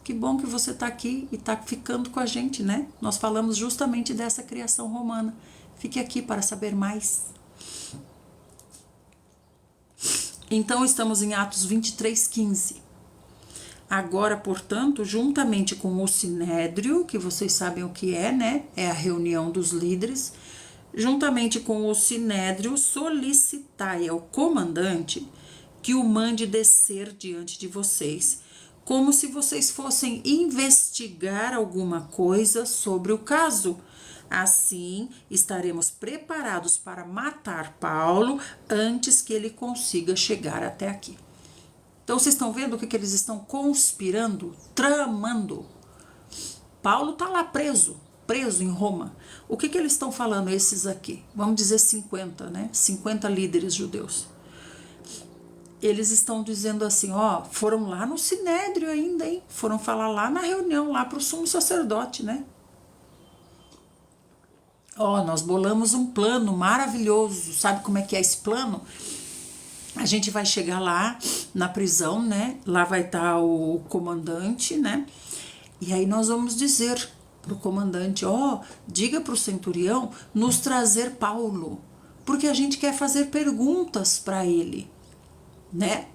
Que bom que você está aqui e está ficando com a gente, né? Nós falamos justamente dessa criação romana. Fique aqui para saber mais. Então, estamos em Atos 23:15. Agora, portanto, juntamente com o Sinédrio, que vocês sabem o que é, né? É a reunião dos líderes. juntamente com o sinédrio, solicitai ao comandante que o mande descer diante de vocês, como se vocês fossem investigar alguma coisa sobre o caso. Assim, estaremos preparados para matar Paulo antes que ele consiga chegar até aqui. Então, vocês estão vendo o que eles estão conspirando, tramando. Paulo está lá preso em Roma. O que eles estão falando, esses aqui? Vamos dizer 50, né? 50 líderes judeus. Eles estão dizendo assim, ó, foram lá no sinédrio ainda, hein? Foram falar lá na reunião, lá pro sumo sacerdote, né? Ó, nós bolamos um plano maravilhoso. Sabe como é que é esse plano? A gente vai chegar lá na prisão, né? Lá vai estar o comandante, né? E aí nós vamos dizer pro comandante, ó, diga pro centurião nos trazer Paulo, porque a gente quer fazer perguntas para ele, né?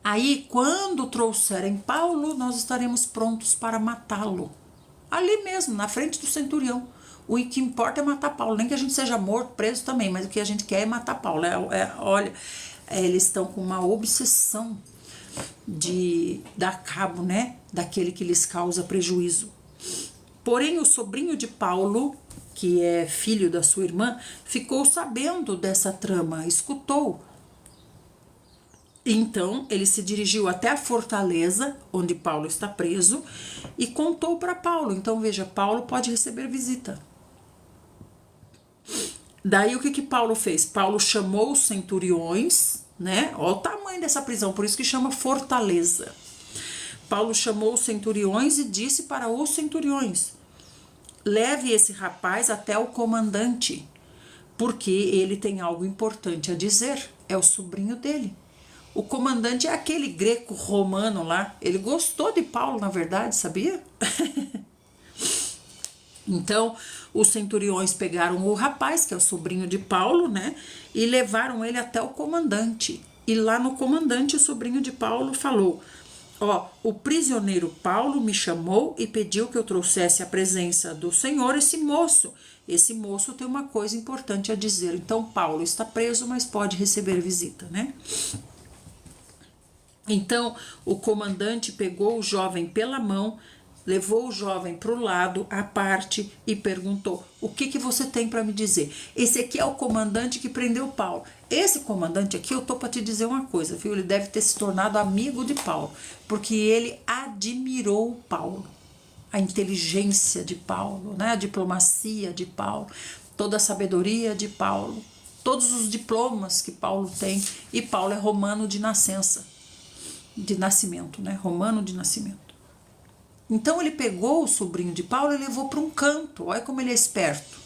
Aí, quando trouxerem Paulo, nós estaremos prontos para matá-lo. Ali mesmo, na frente do centurião. O que importa é matar Paulo. Nem que a gente seja morto, preso também, mas o que a gente quer é matar Paulo. Olha, eles estão com uma obsessão de dar cabo, né, daquele que lhes causa prejuízo. Porém, o sobrinho de Paulo, que é filho da sua irmã, ficou sabendo dessa trama, escutou. Então, ele se dirigiu até a fortaleza, onde Paulo está preso, e contou para Paulo. Então, veja, Paulo pode receber visita. Daí, o que Paulo fez? Paulo chamou os centuriões, né? Olha o tamanho dessa prisão, por isso que chama fortaleza. Paulo chamou os centuriões e disse para os centuriões: leve esse rapaz até o comandante, porque ele tem algo importante a dizer. É o sobrinho dele. O comandante é aquele greco-romano lá. Ele gostou de Paulo, na verdade, sabia? Então, os centuriões pegaram o rapaz, que é o sobrinho de Paulo, né? E levaram ele até o comandante. E lá no comandante, o sobrinho de Paulo falou: ó, o prisioneiro Paulo me chamou e pediu que eu trouxesse à presença do Senhor esse moço. Esse moço tem uma coisa importante a dizer. Então, Paulo está preso, mas pode receber visita, né? Então, o comandante pegou o jovem pela mão, levou o jovem para o lado, à parte, e perguntou: o que você tem para me dizer? Esse aqui é o comandante que prendeu Paulo. Esse comandante aqui, eu tô para te dizer uma coisa, viu? Ele deve ter se tornado amigo de Paulo, porque ele admirou Paulo, a inteligência de Paulo, né? A diplomacia de Paulo, toda a sabedoria de Paulo, todos os diplomas que Paulo tem. E Paulo é romano de nascimento, né? Romano de nascimento. Então ele pegou o sobrinho de Paulo e levou para um canto. Olha como ele é esperto.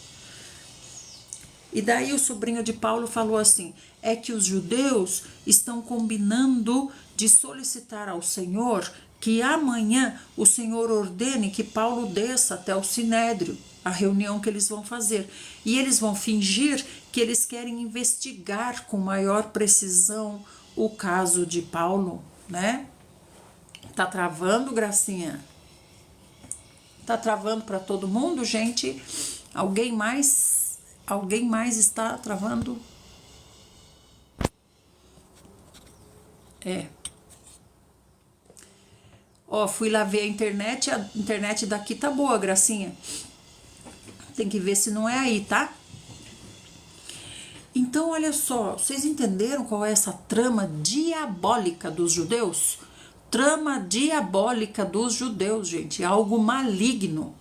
E daí o sobrinho de Paulo falou assim: é que os judeus estão combinando de solicitar ao Senhor que amanhã o Senhor ordene que Paulo desça até o sinédrio, a reunião que eles vão fazer. E eles vão fingir que eles querem investigar com maior precisão o caso de Paulo, né? Tá travando, Gracinha? Tá travando para todo mundo, gente? Alguém mais está travando? Ó, fui lá ver a internet daqui tá boa, Gracinha. Tem que ver se não é aí, tá? Então, olha só, vocês entenderam qual é essa trama diabólica dos judeus? Trama diabólica dos judeus, gente. Algo maligno.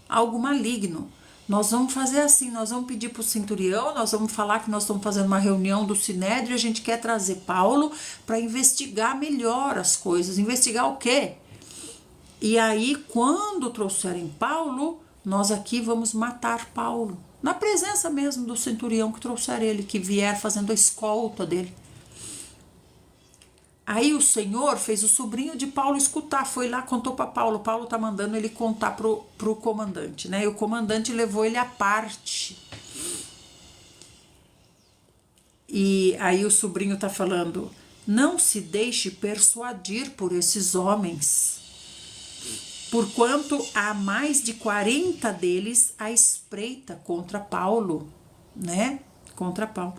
Algo maligno. Nós vamos fazer assim, nós vamos pedir para o centurião, nós vamos falar que nós estamos fazendo uma reunião do sinédrio, a gente quer trazer Paulo para investigar melhor as coisas. Investigar o quê? E aí, quando trouxerem Paulo, nós aqui vamos matar Paulo. Na presença mesmo do centurião que trouxer ele, que vier fazendo a escolta dele. Aí o Senhor fez o sobrinho de Paulo escutar, foi lá, contou para Paulo. Paulo tá mandando ele contar pro comandante, né? E o comandante levou ele à parte. E aí o sobrinho tá falando: não se deixe persuadir por esses homens. porquanto há mais de 40 deles à espreita contra Paulo, né? Contra Paulo.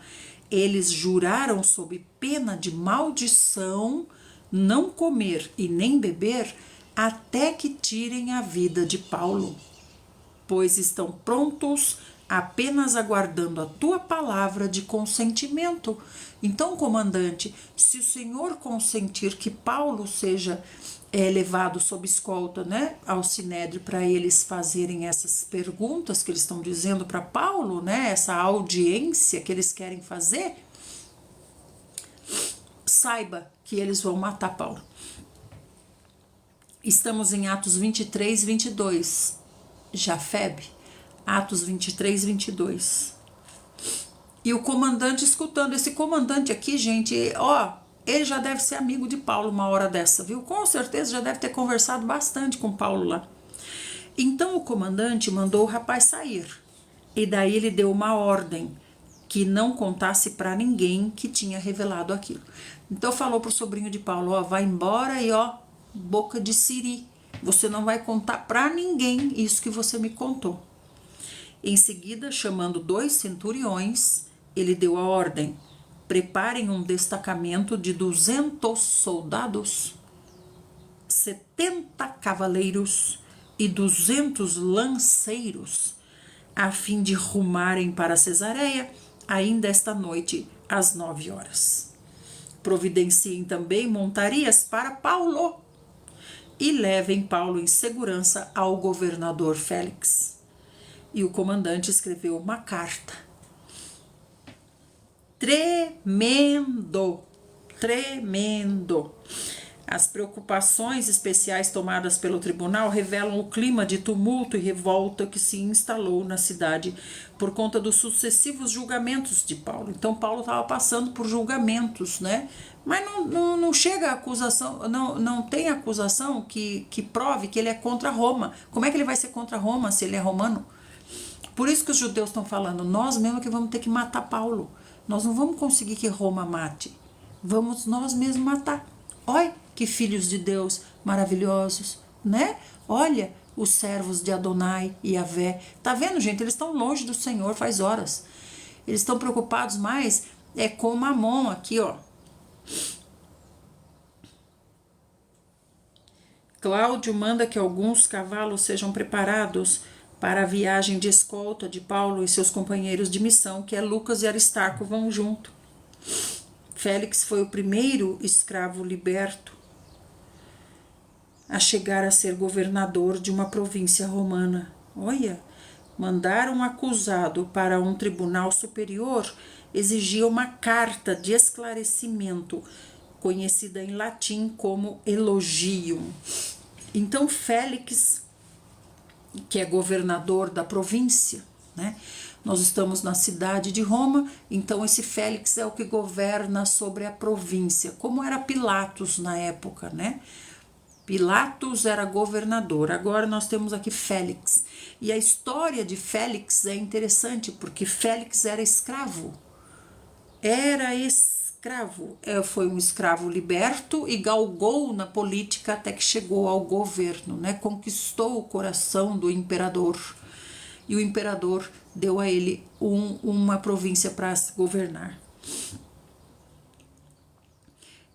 Eles juraram sob pena de maldição não comer e nem beber até que tirem a vida de Paulo, pois estão prontos apenas aguardando a tua palavra de consentimento. Então, comandante, se o Senhor consentir que Paulo seja levado sob escolta, né, ao Sinédrio, para eles fazerem essas perguntas que eles estão dizendo para Paulo, né, essa audiência que eles querem fazer, saiba que eles vão matar Paulo. Estamos em Atos 23, 22. Jafebe, Atos 23, 22. E o comandante escutando, esse comandante aqui, gente, ó, ele já deve ser amigo de Paulo uma hora dessa, viu? Com certeza já deve ter conversado bastante com Paulo lá. Então o comandante mandou o rapaz sair, e daí ele deu uma ordem que não contasse para ninguém que tinha revelado aquilo. Então falou pro sobrinho de Paulo, ó, vai embora e ó, boca de siri, você não vai contar para ninguém isso que você me contou. Em seguida, chamando 2 centuriões, ele deu a ordem: preparem um destacamento de 200 soldados, 70 cavaleiros e 200 lanceiros, a fim de rumarem para Cesareia ainda esta noite às 9 horas. Providenciem também montarias para Paulo e levem Paulo em segurança ao governador Félix. E o comandante escreveu uma carta. Tremendo. As preocupações especiais tomadas pelo tribunal revelam o clima de tumulto e revolta que se instalou na cidade por conta dos sucessivos julgamentos de Paulo. Então Paulo estava passando por julgamentos, né? Mas não chega a acusação, não tem acusação que prove que ele é contra Roma. Como é que ele vai ser contra Roma se ele é romano? Por isso que os judeus estão falando, nós mesmos que vamos ter que matar Paulo. Nós não vamos conseguir que Roma mate. Vamos nós mesmos matar. Olha que filhos de Deus maravilhosos, né? Olha os servos de Adonai e Yahvé. Tá vendo, gente? Eles estão longe do Senhor faz horas. Eles estão preocupados mais com Mamon aqui, ó. Cláudio manda que alguns cavalos sejam preparados para a viagem de escolta de Paulo e seus companheiros de missão, que é Lucas e Aristarco, vão junto. Félix foi o primeiro escravo liberto a chegar a ser governador de uma província romana. Olha, mandar um acusado para um tribunal superior exigia uma carta de esclarecimento, conhecida em latim como elogium. Então Félix, que é governador da província, né? Nós estamos na cidade de Roma, então esse Félix é o que governa sobre a província, como era Pilatos na época, né? Pilatos era governador, agora nós temos aqui Félix. E a história de Félix é interessante, porque Félix era escravo. Foi um escravo liberto e galgou na política até que chegou ao governo, né? Conquistou o coração do imperador. E o imperador deu a ele uma província para governar.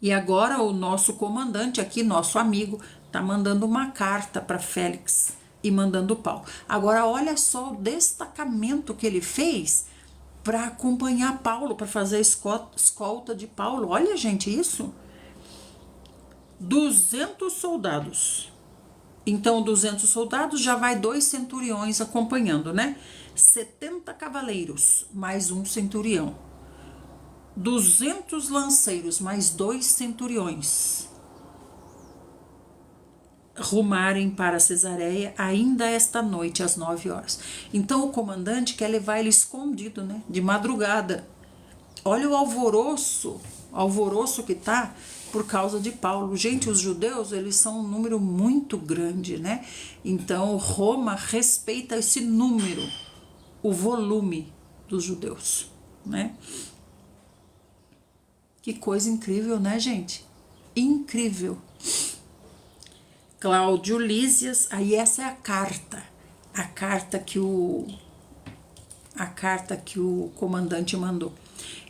E agora o nosso comandante aqui, nosso amigo, está mandando uma carta para Félix e mandando Paulo. Agora olha só o destacamento que ele fez para acompanhar Paulo, para fazer a escolta de Paulo. Olha, gente, isso. 200 soldados. Então, 200 soldados, já vai 2 centuriões acompanhando, né? 70 cavaleiros, mais um centurião. 200 lanceiros, mais 2 centuriões. Rumarem para Cesareia ainda esta noite, às 9 horas. Então, o comandante quer levar ele escondido, né? De madrugada. Olha o alvoroço que tá por causa de Paulo. Gente, os judeus, eles são um número muito grande, né? Então, Roma respeita esse número, o volume dos judeus, né? Que coisa incrível, né, gente? Incrível. Cláudio Lísias, aí essa é a carta que o comandante mandou.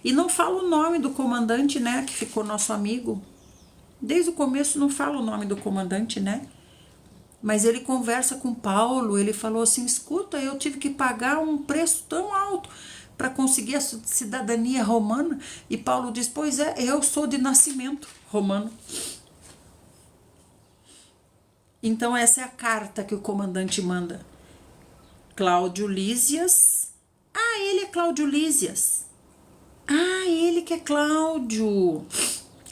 E não fala o nome do comandante, né, que ficou nosso amigo. Desde o começo não fala o nome do comandante, né? Mas ele conversa com Paulo, ele falou assim, escuta, eu tive que pagar um preço tão alto para conseguir a cidadania romana. E Paulo diz, pois é, eu sou de nascimento romano. Então essa é a carta que o comandante manda. Cláudio Lísias. Ah, ele é Cláudio Lísias. Ah, ele que é Cláudio.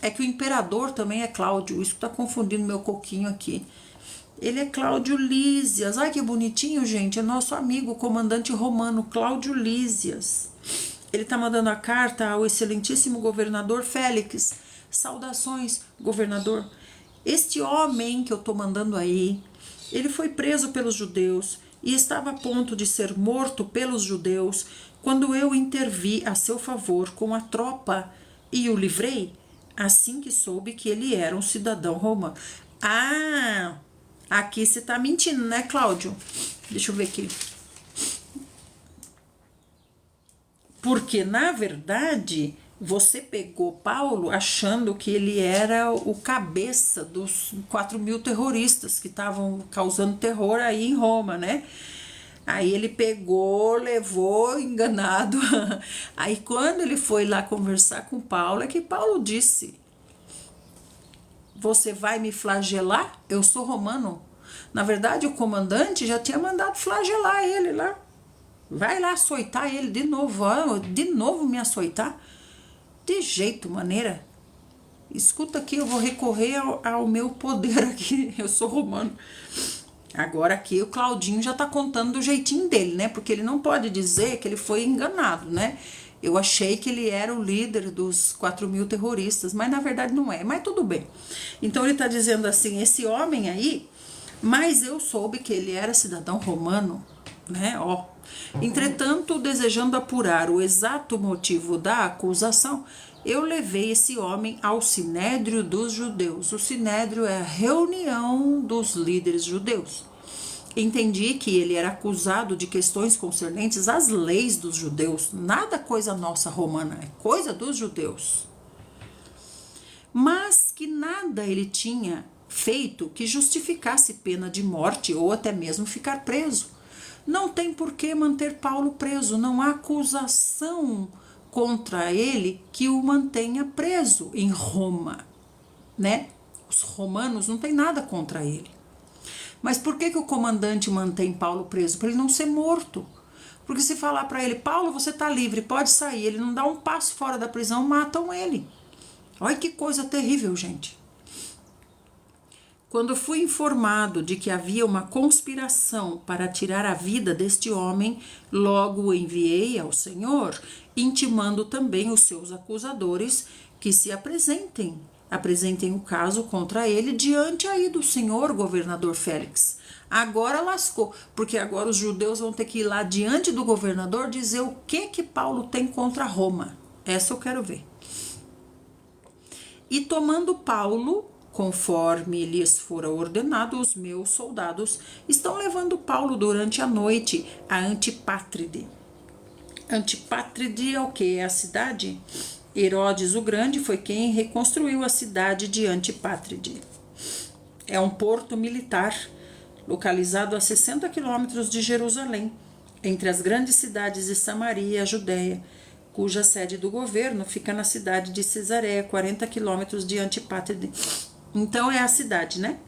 É que o imperador também é Cláudio. Isso tá confundindo meu coquinho aqui. Ele é Cláudio Lísias. Ai, que bonitinho, gente. É nosso amigo, comandante romano, Cláudio Lísias. Ele tá mandando a carta ao excelentíssimo governador Félix. Saudações, governador. Este homem que eu tô mandando aí, ele foi preso pelos judeus e estava a ponto de ser morto pelos judeus quando eu intervi a seu favor com a tropa e o livrei, assim que soube que ele era um cidadão romano. Ah, aqui você tá mentindo, né, Cláudio? Deixa eu ver aqui. Porque, na verdade, você pegou Paulo achando que ele era o cabeça dos 4.000 terroristas que estavam causando terror aí em Roma, né? Aí ele pegou, levou, enganado. Aí quando ele foi lá conversar com Paulo, é que Paulo disse, você vai me flagelar? Eu sou romano. Na verdade, o comandante já tinha mandado flagelar ele lá. Vai lá açoitar ele de novo, de novo me açoitar? De jeito, maneira. Escuta aqui, eu vou recorrer ao meu poder aqui, eu sou romano. Agora aqui o Claudinho já tá contando do jeitinho dele, né? Porque ele não pode dizer que ele foi enganado, né? Eu achei que ele era o líder dos 4.000 terroristas, mas na verdade não é, mas tudo bem. Então ele tá dizendo assim, esse homem aí, mas eu soube que ele era cidadão romano, né? Ó. Entretanto, desejando apurar o exato motivo da acusação, eu levei esse homem ao Sinédrio dos judeus. O Sinédrio é a reunião dos líderes judeus. Entendi que ele era acusado de questões concernentes às leis dos judeus. Nada coisa nossa romana, é coisa dos judeus. Mas que nada ele tinha feito que justificasse pena de morte ou até mesmo ficar preso. Não tem por que manter Paulo preso, não há acusação contra ele que o mantenha preso em Roma, né? Os romanos não tem nada contra ele. Mas por que o comandante mantém Paulo preso? Para ele não ser morto. Porque se falar para ele, Paulo, você está livre, pode sair, ele não dá um passo fora da prisão, matam ele. Olha que coisa terrível, gente. Quando fui informado de que havia uma conspiração para tirar a vida deste homem, logo o enviei ao Senhor, intimando também os seus acusadores que se apresentem o caso contra ele diante aí do senhor governador Félix. Agora lascou, porque agora os judeus vão ter que ir lá diante do governador dizer o que Paulo tem contra Roma. Essa eu quero ver. E tomando Paulo, conforme lhes fora ordenado, os meus soldados estão levando Paulo durante a noite a Antipátride. Antipátride é o que? É a cidade? Herodes o Grande foi quem reconstruiu a cidade de Antipátride. É um porto militar localizado a 60 quilômetros de Jerusalém, entre as grandes cidades de Samaria e a Judéia, cuja sede do governo fica na cidade de Cesareia, 40 quilômetros de Antipátride. Então é a cidade, né?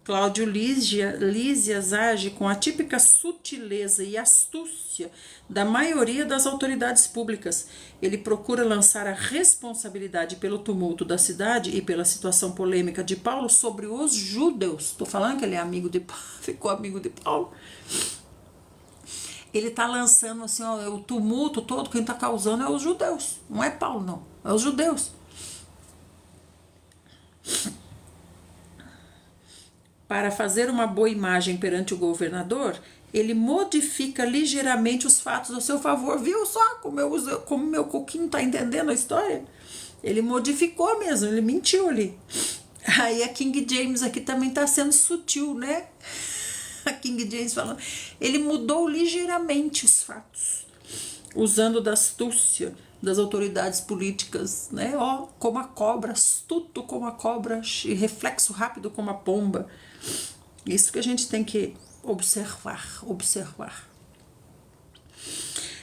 Cláudio Lísias age com a típica sutileza e astúcia da maioria das autoridades públicas. Ele procura lançar a responsabilidade pelo tumulto da cidade e pela situação polêmica de Paulo sobre os judeus. Estou falando que ele é amigo de Paulo, ficou amigo de Paulo. Ele está lançando assim, ó, o tumulto todo, quem está causando é os judeus. Não é Paulo, não. É os judeus. Para fazer uma boa imagem perante o governador, ele modifica ligeiramente os fatos a seu favor. Viu só como meu coquinho está entendendo a história? Ele modificou mesmo, ele mentiu ali. Aí a King James aqui também está sendo sutil, né? A King James falando, ele mudou ligeiramente os fatos, usando da astúcia das autoridades políticas, né? Ó, como a cobra, astuto como a cobra, e reflexo rápido como a pomba. Isso que a gente tem que observar.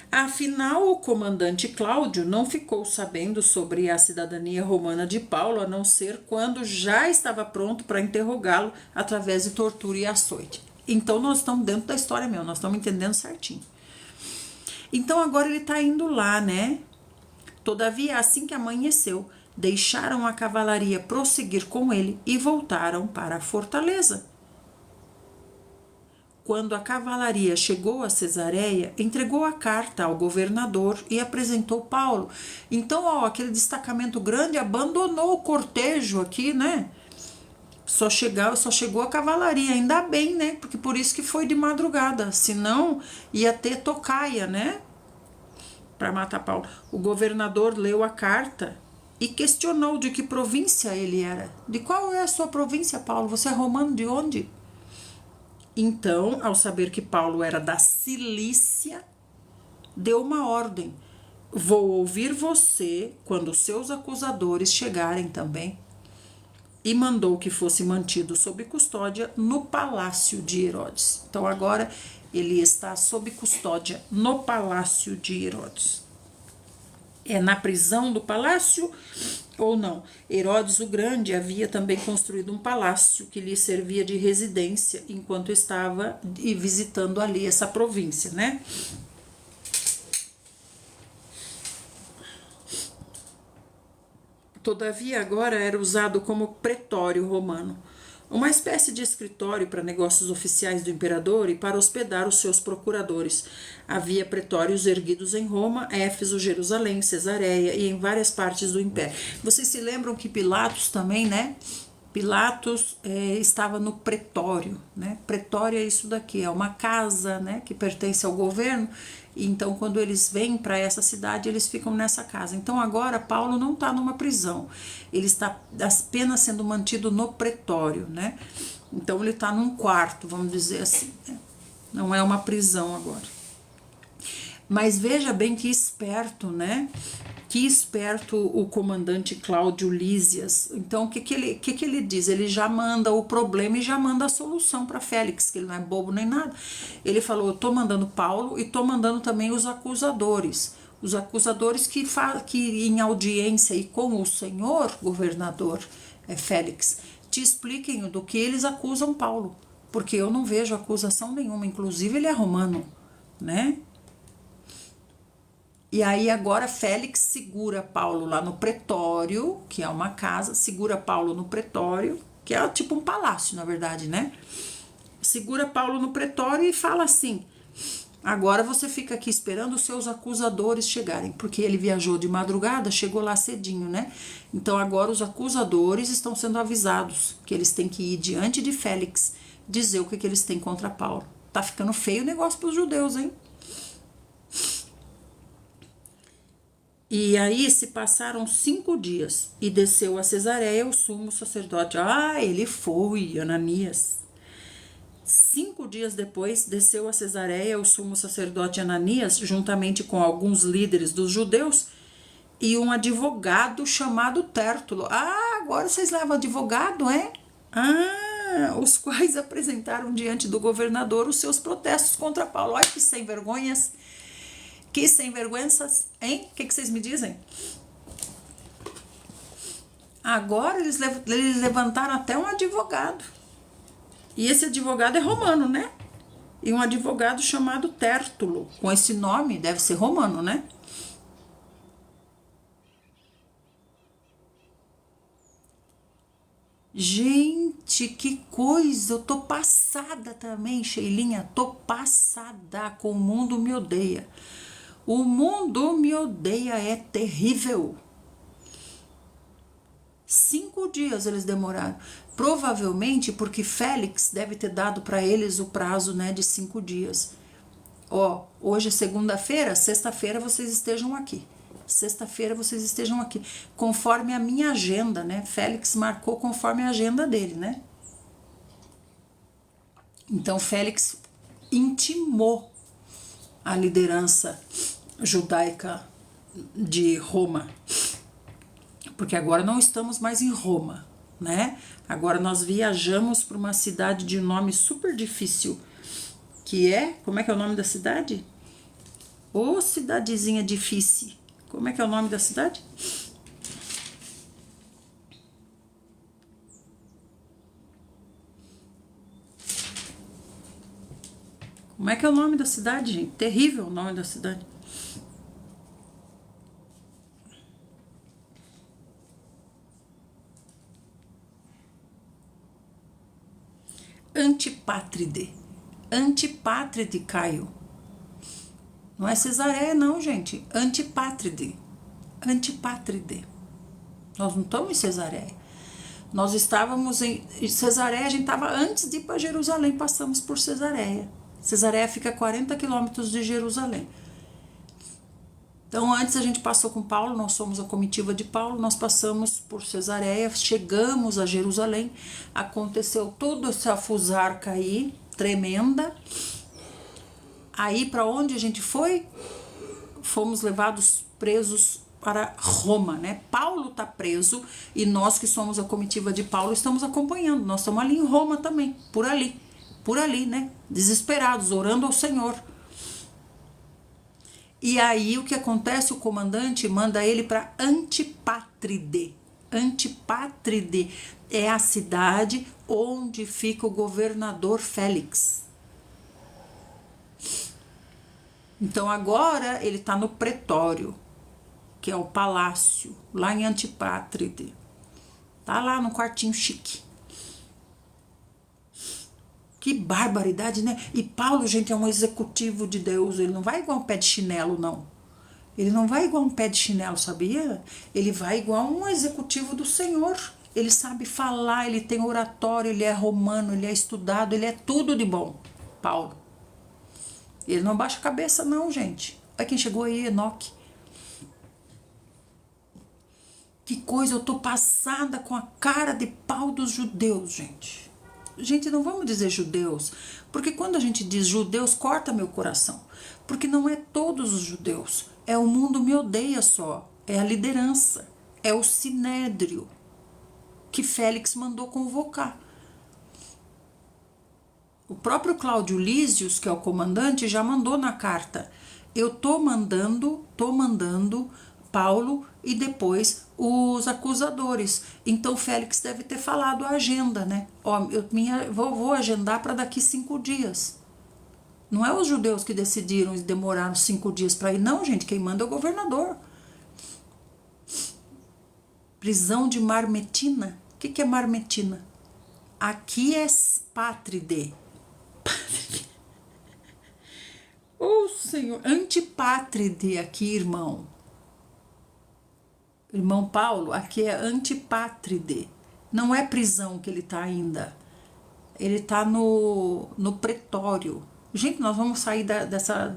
Afinal, o comandante Cláudio não ficou sabendo sobre a cidadania romana de Paulo, a não ser quando já estava pronto para interrogá-lo através de tortura e açoite. Então, nós estamos dentro da história mesmo, nós estamos entendendo certinho. Então, agora ele está indo lá, né? Todavia, assim que amanheceu, deixaram a cavalaria prosseguir com ele e voltaram para a fortaleza. Quando a cavalaria chegou a Cesareia, entregou a carta ao governador e apresentou Paulo. Então, ó, aquele destacamento grande abandonou o cortejo aqui, né? Só chegou a cavalaria, ainda bem, né? Porque por isso que foi de madrugada, senão ia ter tocaia, né? Para matar Paulo. O governador leu a carta e questionou de que província ele era. De qual é a sua província, Paulo? Você é romano de onde? Então, ao saber que Paulo era da Cilícia, deu uma ordem: vou ouvir você quando seus acusadores chegarem também. E mandou que fosse mantido sob custódia no palácio de Herodes. Então, agora ele está sob custódia no palácio de Herodes. É na prisão do palácio ou não? Herodes o Grande havia também construído um palácio que lhe servia de residência enquanto estava visitando ali essa província, né? Todavia, agora era usado como pretório romano, uma espécie de escritório para negócios oficiais do imperador e para hospedar os seus procuradores. Havia pretórios erguidos em Roma, Éfeso, Jerusalém, Cesareia e em várias partes do império. Vocês se lembram que Pilatos também, né? Pilatos estava no pretório, né? Pretório é isso daqui, é uma casa, né, que pertence ao governo. Então, quando eles vêm para essa cidade, eles ficam nessa casa. Então, agora, Paulo não está numa prisão. Ele está apenas sendo mantido no pretório, né? Então, ele está num quarto, vamos dizer assim, né? Não é uma prisão agora. Mas veja bem que esperto, né? Que esperto o comandante Cláudio Lísias. Então, o que ele diz? Ele já manda o problema e já manda a solução para Félix, que ele não é bobo nem nada. Ele falou, eu estou mandando Paulo e estou mandando também os acusadores. Os acusadores que em audiência e com o senhor governador Félix, te expliquem do que eles acusam Paulo. Porque eu não vejo acusação nenhuma, inclusive ele é romano, né? E aí agora Félix segura Paulo lá no pretório, que é uma casa, segura Paulo no pretório, que é tipo um palácio, na verdade, né? Segura Paulo no pretório e fala assim, agora você fica aqui esperando os seus acusadores chegarem, porque ele viajou de madrugada, chegou lá cedinho, né? Então agora os acusadores estão sendo avisados que eles têm que ir diante de Félix, dizer o que eles têm contra Paulo. Tá ficando feio o negócio pros judeus, hein? E aí se passaram 5 dias e desceu a Cesareia o sumo sacerdote. Ele foi, Ananias. 5 dias depois desceu a Cesareia o sumo sacerdote Ananias, juntamente com alguns líderes dos judeus e um advogado chamado Tértulo. Agora vocês levam advogado, é? Os quais apresentaram diante do governador os seus protestos contra Paulo. Olha que sem vergonhas. Que sem vergonhas, hein? O que vocês me dizem? Agora eles levantaram até um advogado. E esse advogado é romano, né? E um advogado chamado Tértulo. Com esse nome, deve ser romano, né? Gente, que coisa! Eu tô passada também, Sheilinha. Tô passada com o mundo me odeia. O mundo me odeia, é terrível. 5 dias eles demoraram. Provavelmente porque Félix deve ter dado para eles o prazo, né, de 5 dias. Hoje é segunda-feira, sexta-feira vocês estejam aqui. sexta-feira vocês estejam aqui, conforme a minha agenda, né? Félix marcou conforme a agenda dele, né? Então Félix intimou a liderança judaica de Roma, porque agora não estamos mais em Roma, né? Agora nós viajamos para uma cidade de nome super difícil, que é, como é que é o nome da cidade? Ô, cidadezinha difícil. Como é que é o nome da cidade? Como é que é o nome da cidade, gente? Terrível o nome da cidade. Antipátride. Antipátride, Caio. Não é Cesareia, não, gente. Antipátride. Antipátride. Nós não estamos em Cesareia. Nós estávamos em Cesareia, a gente estava antes de ir para Jerusalém, passamos por Cesareia. Cesareia fica a 40 quilômetros de Jerusalém. Então, antes a gente passou com Paulo, nós somos a comitiva de Paulo, nós passamos por Cesareia, chegamos a Jerusalém, aconteceu toda essa fusarca aí, tremenda. Aí, para onde a gente foi? Fomos levados presos para Roma, né? Paulo tá preso e nós que somos a comitiva de Paulo estamos acompanhando, nós estamos ali em Roma também, por ali, né? Desesperados, orando ao Senhor. E aí o que acontece? O comandante manda ele para Antipátride. Antipátride é a cidade onde fica o governador Félix. Então agora ele está no pretório, que é o palácio, lá em Antipátride. Tá lá no quartinho chique. Que barbaridade, né? E Paulo, gente, é um executivo de Deus. Ele não vai igual um pé de chinelo, não. Ele não vai igual um pé de chinelo, sabia? Ele vai igual um executivo do Senhor. Ele sabe falar, ele tem oratório, ele é romano, ele é estudado, ele é tudo de bom, Paulo. Ele não baixa a cabeça, não, gente. Olha quem chegou aí, Enoque. Que coisa, eu tô passada com a cara de pau dos judeus, gente. Gente, não vamos dizer judeus, porque quando a gente diz judeus, corta meu coração. Porque não é todos os judeus. É o mundo me odeia só. É a liderança. É o sinédrio que Félix mandou convocar. O próprio Cláudio Lísios, que é o comandante, já mandou na carta. Eu tô mandando Paulo e depois os acusadores. Então Félix deve ter falado a agenda, né? Ó, vou agendar para daqui 5 dias. Não é os judeus que decidiram e demoraram 5 dias para ir, não, gente. Quem manda é o governador. Prisão de Marmetina. O que é Marmetina? Aqui é Pátride. Oh, Senhor, Antipátride aqui, irmão. Irmão Paulo, aqui é Antipátride. Não é prisão que ele tá ainda. Ele tá no pretório. Gente, nós vamos sair dessa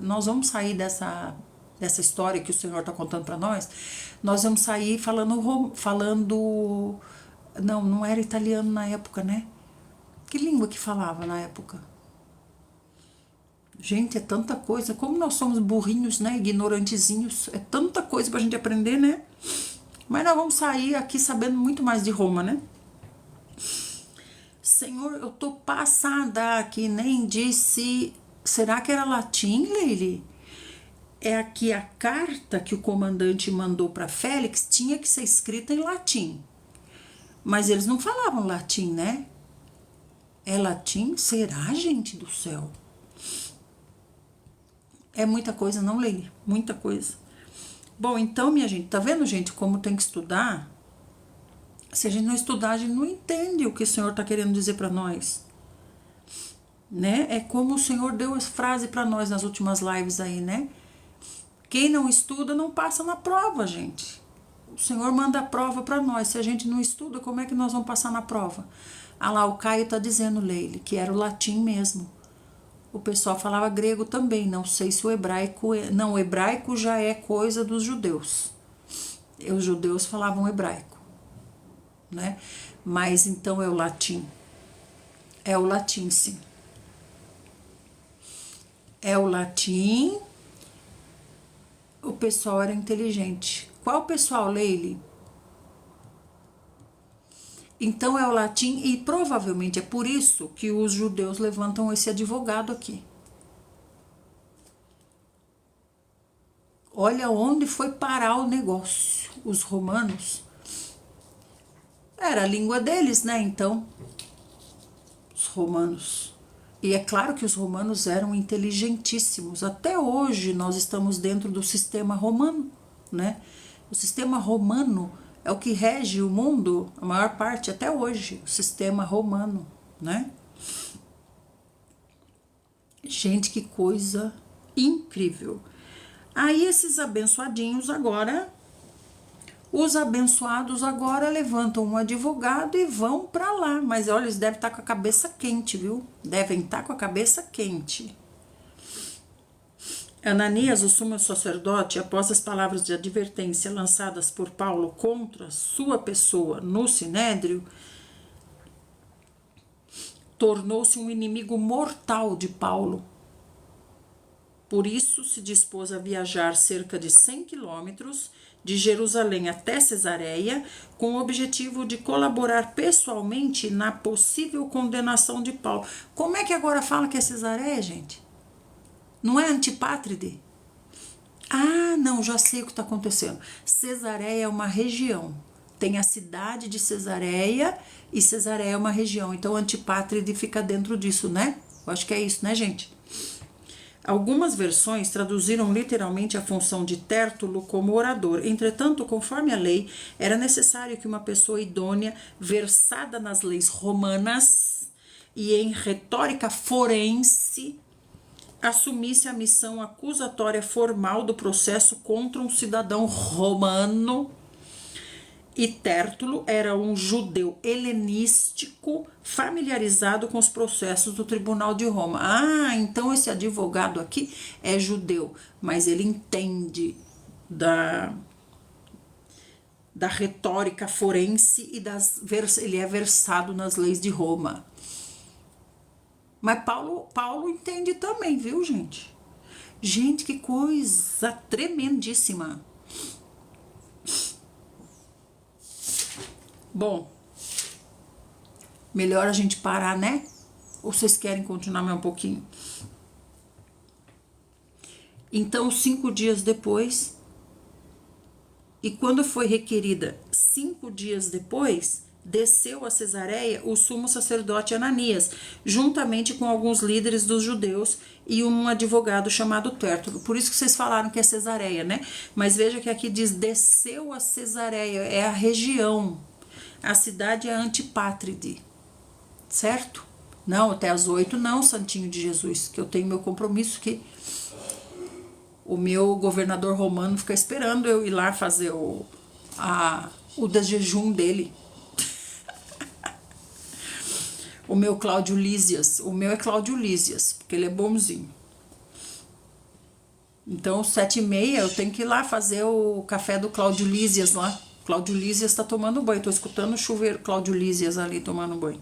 história que o Senhor tá contando para nós. Nós vamos sair falando não era italiano na época, né? Que língua que falava na época? Gente, é tanta coisa. Como nós somos burrinhos, né? Ignorantezinhos. É tanta coisa pra gente aprender, né? Mas nós vamos sair aqui sabendo muito mais de Roma, né? Senhor, eu tô passada aqui, nem disse. Será que era latim, Leile? É aqui a carta que o comandante mandou para Félix tinha que ser escrita em latim. Mas eles não falavam latim, né? É latim? Será, gente do céu? É muita coisa, não, Leile? Muita coisa. Bom, então, minha gente, tá vendo, gente, como tem que estudar? Se a gente não estudar, a gente não entende o que o Senhor tá querendo dizer para nós. Né? É como o Senhor deu a frase para nós nas últimas lives aí, né? Quem não estuda não passa na prova, gente. O Senhor manda a prova para nós. Se a gente não estuda, como é que nós vamos passar na prova? Ah lá, o Caio tá dizendo, Leile, que era o latim mesmo. O pessoal falava grego também, não sei se o hebraico... Não, o hebraico já é coisa dos judeus. Os judeus falavam hebraico, né? Mas então é o latim. É o latim, sim. É o latim. O pessoal era inteligente. Qual pessoal, Leile? Então é o latim e provavelmente é por isso que os judeus levantam esse advogado aqui. Olha onde foi parar o negócio. Os romanos. Era a língua deles, né? Então, os romanos. E é claro que os romanos eram inteligentíssimos. Até hoje nós estamos dentro do sistema romano, né? O sistema romano é o que rege o mundo, a maior parte até hoje, o sistema romano, né? Gente, que coisa incrível. Aí esses abençoadinhos agora, os abençoados agora levantam um advogado e vão para lá. Mas olha, eles devem estar com a cabeça quente, viu? Devem estar com a cabeça quente. Ananias, o sumo sacerdote, após as palavras de advertência lançadas por Paulo contra sua pessoa no sinédrio, tornou-se um inimigo mortal de Paulo. Por isso se dispôs a viajar cerca de 100 quilômetros de Jerusalém até Cesareia, com o objetivo de colaborar pessoalmente na possível condenação de Paulo. Como é que agora fala que é Cesareia, gente? Não é Antipátride? Ah, não, já sei o que está acontecendo. Cesareia é uma região. Tem a cidade de Cesareia e Cesareia é uma região. Então Antipátride fica dentro disso, né? Eu acho que é isso, né, gente? Algumas versões traduziram literalmente a função de Tértulo como orador. Entretanto, conforme a lei, era necessário que uma pessoa idônea, versada nas leis romanas e em retórica forense, assumisse a missão acusatória formal do processo contra um cidadão romano. E Tértulo era um judeu helenístico familiarizado com os processos do Tribunal de Roma. Ah, então esse advogado aqui é judeu, mas ele entende da retórica forense e ele é versado nas leis de Roma. Mas Paulo entende também, viu, gente? Gente, que coisa tremendíssima. Bom, melhor a gente parar, né? Ou vocês querem continuar mais um pouquinho? Então, 5 dias depois, e quando foi requerida 5 dias depois, desceu a Cesareia o sumo sacerdote Ananias, juntamente com alguns líderes dos judeus e um advogado chamado Tértulo. Por isso que vocês falaram que é Cesareia, né? Mas veja que aqui diz desceu a Cesareia, é a região. A cidade é Antipátride, certo? Não, até às 8 não, santinho de Jesus, que eu tenho meu compromisso que o meu governador romano fica esperando eu ir lá fazer o jejum dele. O meu Cláudio Lísias, o meu é Cláudio Lísias, porque ele é bonzinho. Então, 7h30 eu tenho que ir lá fazer o café do Cláudio Lísias lá. Cláudio Lísias tá tomando banho. Tô escutando o chuveiro Cláudio Lísias ali tomando banho.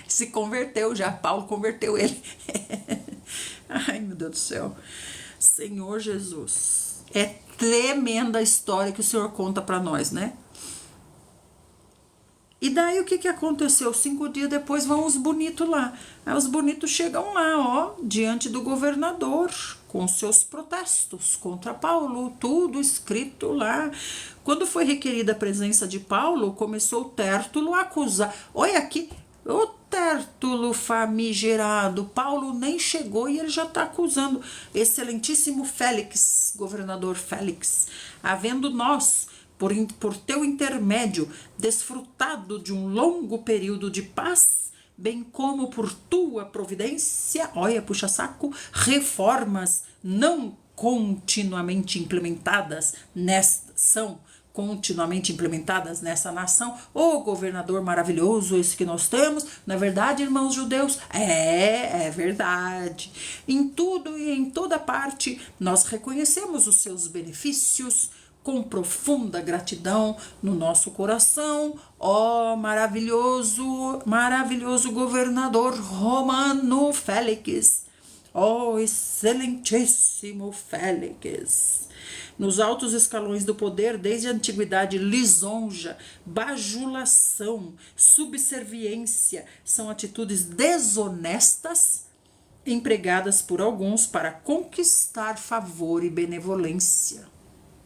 Se converteu já. Paulo converteu ele. Ai, meu Deus do céu. Senhor Jesus. É tremenda a história que o Senhor conta pra nós, né? E daí o que aconteceu? 5 dias depois vão os bonitos lá. Aí os bonitos chegam lá, ó, diante do governador, com seus protestos contra Paulo, tudo escrito lá. Quando foi requerida a presença de Paulo, começou Tértulo a acusar. Olha aqui, o Tértulo famigerado, Paulo nem chegou e ele já está acusando. Excelentíssimo Félix, governador Félix, havendo nós, por teu intermédio, desfrutado de um longo período de paz, bem como por tua providência, olha, puxa saco, reformas não continuamente implementadas nesta são continuamente implementadas nessa nação. O governador maravilhoso esse que nós temos, não é verdade, irmãos judeus? É verdade. Em tudo e em toda parte nós reconhecemos os seus benefícios com profunda gratidão no nosso coração, ó maravilhoso, maravilhoso governador romano Félix, ó excelentíssimo Félix. Nos altos escalões do poder, desde a antiguidade, lisonja, bajulação, subserviência são atitudes desonestas empregadas por alguns para conquistar favor e benevolência,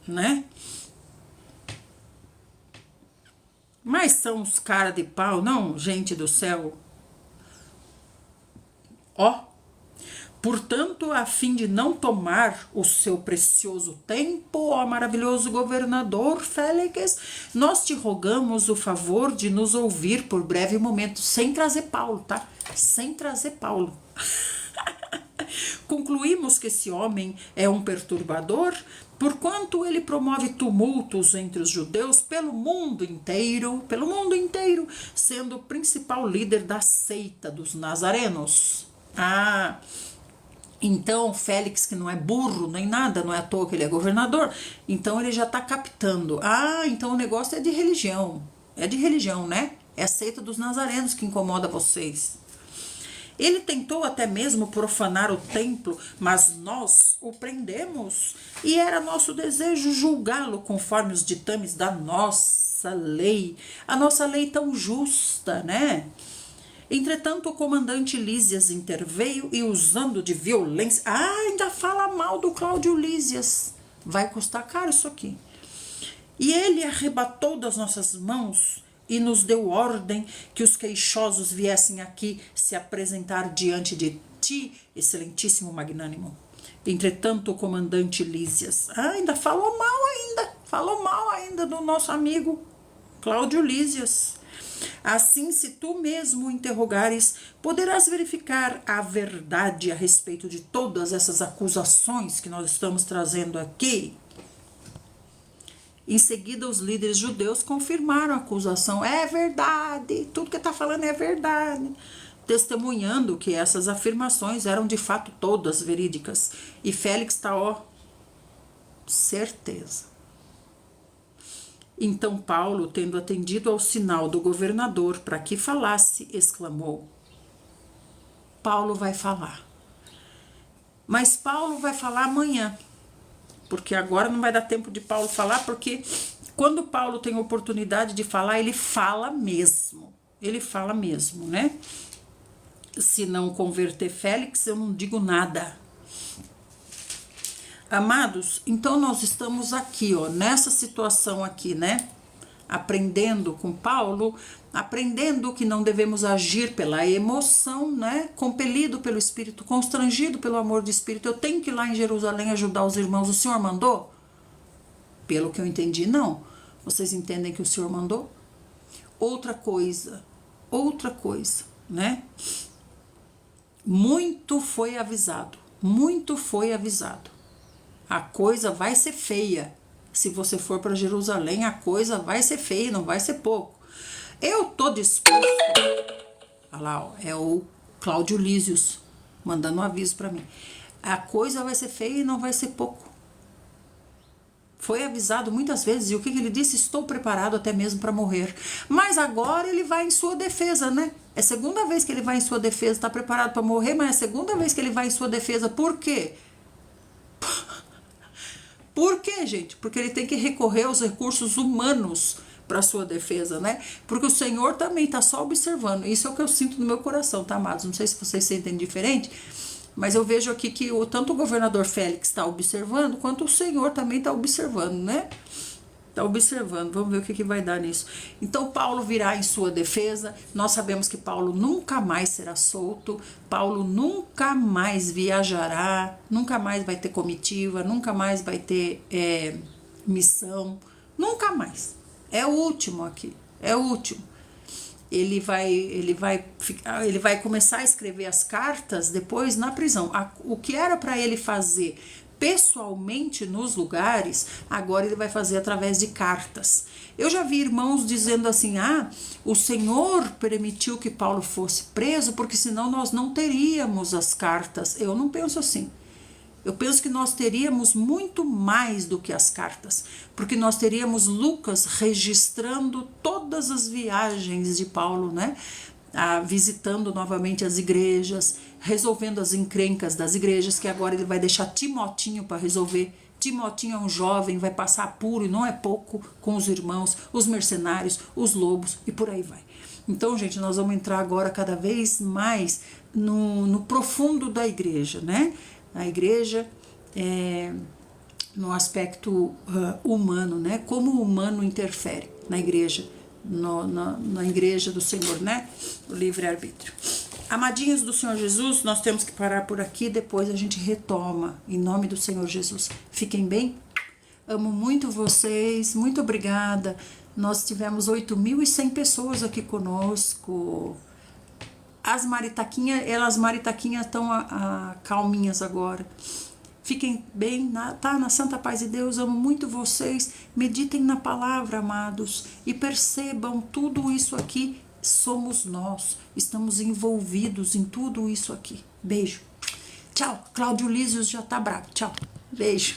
né? Mas são os cara de pau, não, gente do céu. Ó. Portanto, a fim de não tomar o seu precioso tempo, ó maravilhoso governador Félix, nós te rogamos o favor de nos ouvir por breve momento, sem trazer Paulo, tá? Sem trazer Paulo. Concluímos que esse homem é um perturbador, porquanto ele promove tumultos entre os judeus pelo mundo inteiro, sendo o principal líder da seita dos nazarenos. Então, Félix, que não é burro nem nada, não é à toa que ele é governador, então ele já está captando. Então o negócio é de religião. É de religião, né? É a seita dos nazarenos que incomoda vocês. Ele tentou até mesmo profanar o templo, mas nós o prendemos. E era nosso desejo julgá-lo conforme os ditames da nossa lei. A nossa lei tão justa, né? Entretanto, o comandante Lísias interveio e, usando de violência... ainda fala mal do Cláudio Lísias. Vai custar caro isso aqui. E ele arrebatou das nossas mãos e nos deu ordem que os queixosos viessem aqui se apresentar diante de ti, excelentíssimo magnânimo. Entretanto, o comandante Lísias ainda falou mal ainda do nosso amigo Cláudio Lísias. Assim, se tu mesmo o interrogares, poderás verificar a verdade a respeito de todas essas acusações que nós estamos trazendo aqui. Em seguida, os líderes judeus confirmaram a acusação. É verdade, tudo que está falando é verdade, testemunhando que essas afirmações eram de fato todas verídicas. E Félix está, certeza. Então Paulo, tendo atendido ao sinal do governador para que falasse, exclamou: Paulo vai falar. Mas Paulo vai falar amanhã, porque agora não vai dar tempo de Paulo falar, porque quando Paulo tem oportunidade de falar, ele fala mesmo. Ele fala mesmo, né? Se não converter Félix, eu não digo nada. Amados, então nós estamos aqui, nessa situação aqui, né? Aprendendo com Paulo, aprendendo que não devemos agir pela emoção, né? Compelido pelo Espírito, constrangido pelo amor do Espírito. Eu tenho que ir lá em Jerusalém ajudar os irmãos. O Senhor mandou? Pelo que eu entendi, não. Vocês entendem que o Senhor mandou? Outra coisa, né? Muito foi avisado. A coisa vai ser feia. Se você for para Jerusalém, a coisa vai ser feia, não vai ser pouco. Eu tô disposto. Olha lá, é o Cláudio Lísios mandando um aviso para mim. A coisa vai ser feia e não vai ser pouco. Foi avisado muitas vezes, e o que ele disse? Estou preparado até mesmo para morrer. Mas agora ele vai em sua defesa, né? É a segunda vez que ele vai em sua defesa. Está preparado para morrer, mas é a segunda vez que ele vai em sua defesa. Por quê? Por quê, gente? Porque ele tem que recorrer aos recursos humanos para sua defesa, né? Porque o Senhor também está só observando. Isso é o que eu sinto no meu coração, tá, amados? Não sei se vocês sentem diferente, mas eu vejo aqui que tanto o governador Félix está observando, quanto o Senhor também está observando, né? Está observando, vamos ver o que vai dar nisso. Então Paulo virá em sua defesa. Nós sabemos que Paulo nunca mais será solto, Paulo nunca mais viajará, nunca mais vai ter comitiva, nunca mais vai ter missão, nunca mais. É o último aqui, é o último. Ele vai começar a escrever as cartas depois na prisão. O que era para ele fazer pessoalmente nos lugares, agora ele vai fazer através de cartas. Eu já vi irmãos dizendo assim, o Senhor permitiu que Paulo fosse preso, porque senão nós não teríamos as cartas. Eu não penso assim. Eu penso que nós teríamos muito mais do que as cartas, porque nós teríamos Lucas registrando todas as viagens de Paulo, né? Visitando novamente as igrejas, resolvendo as encrencas das igrejas, que agora ele vai deixar Timotinho para resolver. Timotinho é um jovem, vai passar apuro, e não é pouco, com os irmãos, os mercenários, os lobos, e por aí vai. Então, gente, nós vamos entrar agora cada vez mais no profundo da igreja, né? A igreja no aspecto humano, né? Como o humano interfere na igreja, na igreja do Senhor, né? O livre-arbítrio. Amadinhos do Senhor Jesus, nós temos que parar por aqui, depois a gente retoma, em nome do Senhor Jesus. Fiquem bem, amo muito vocês, muito obrigada. Nós tivemos 8.100 pessoas aqui conosco. As maritaquinhas estão calminhas agora. Fiquem bem, tá? Na santa paz de Deus, amo muito vocês. Meditem na palavra, amados, e percebam tudo isso aqui. Somos nós, estamos envolvidos em tudo isso aqui. Beijo. Tchau. Cláudio Lísios já tá bravo. Tchau. Beijo.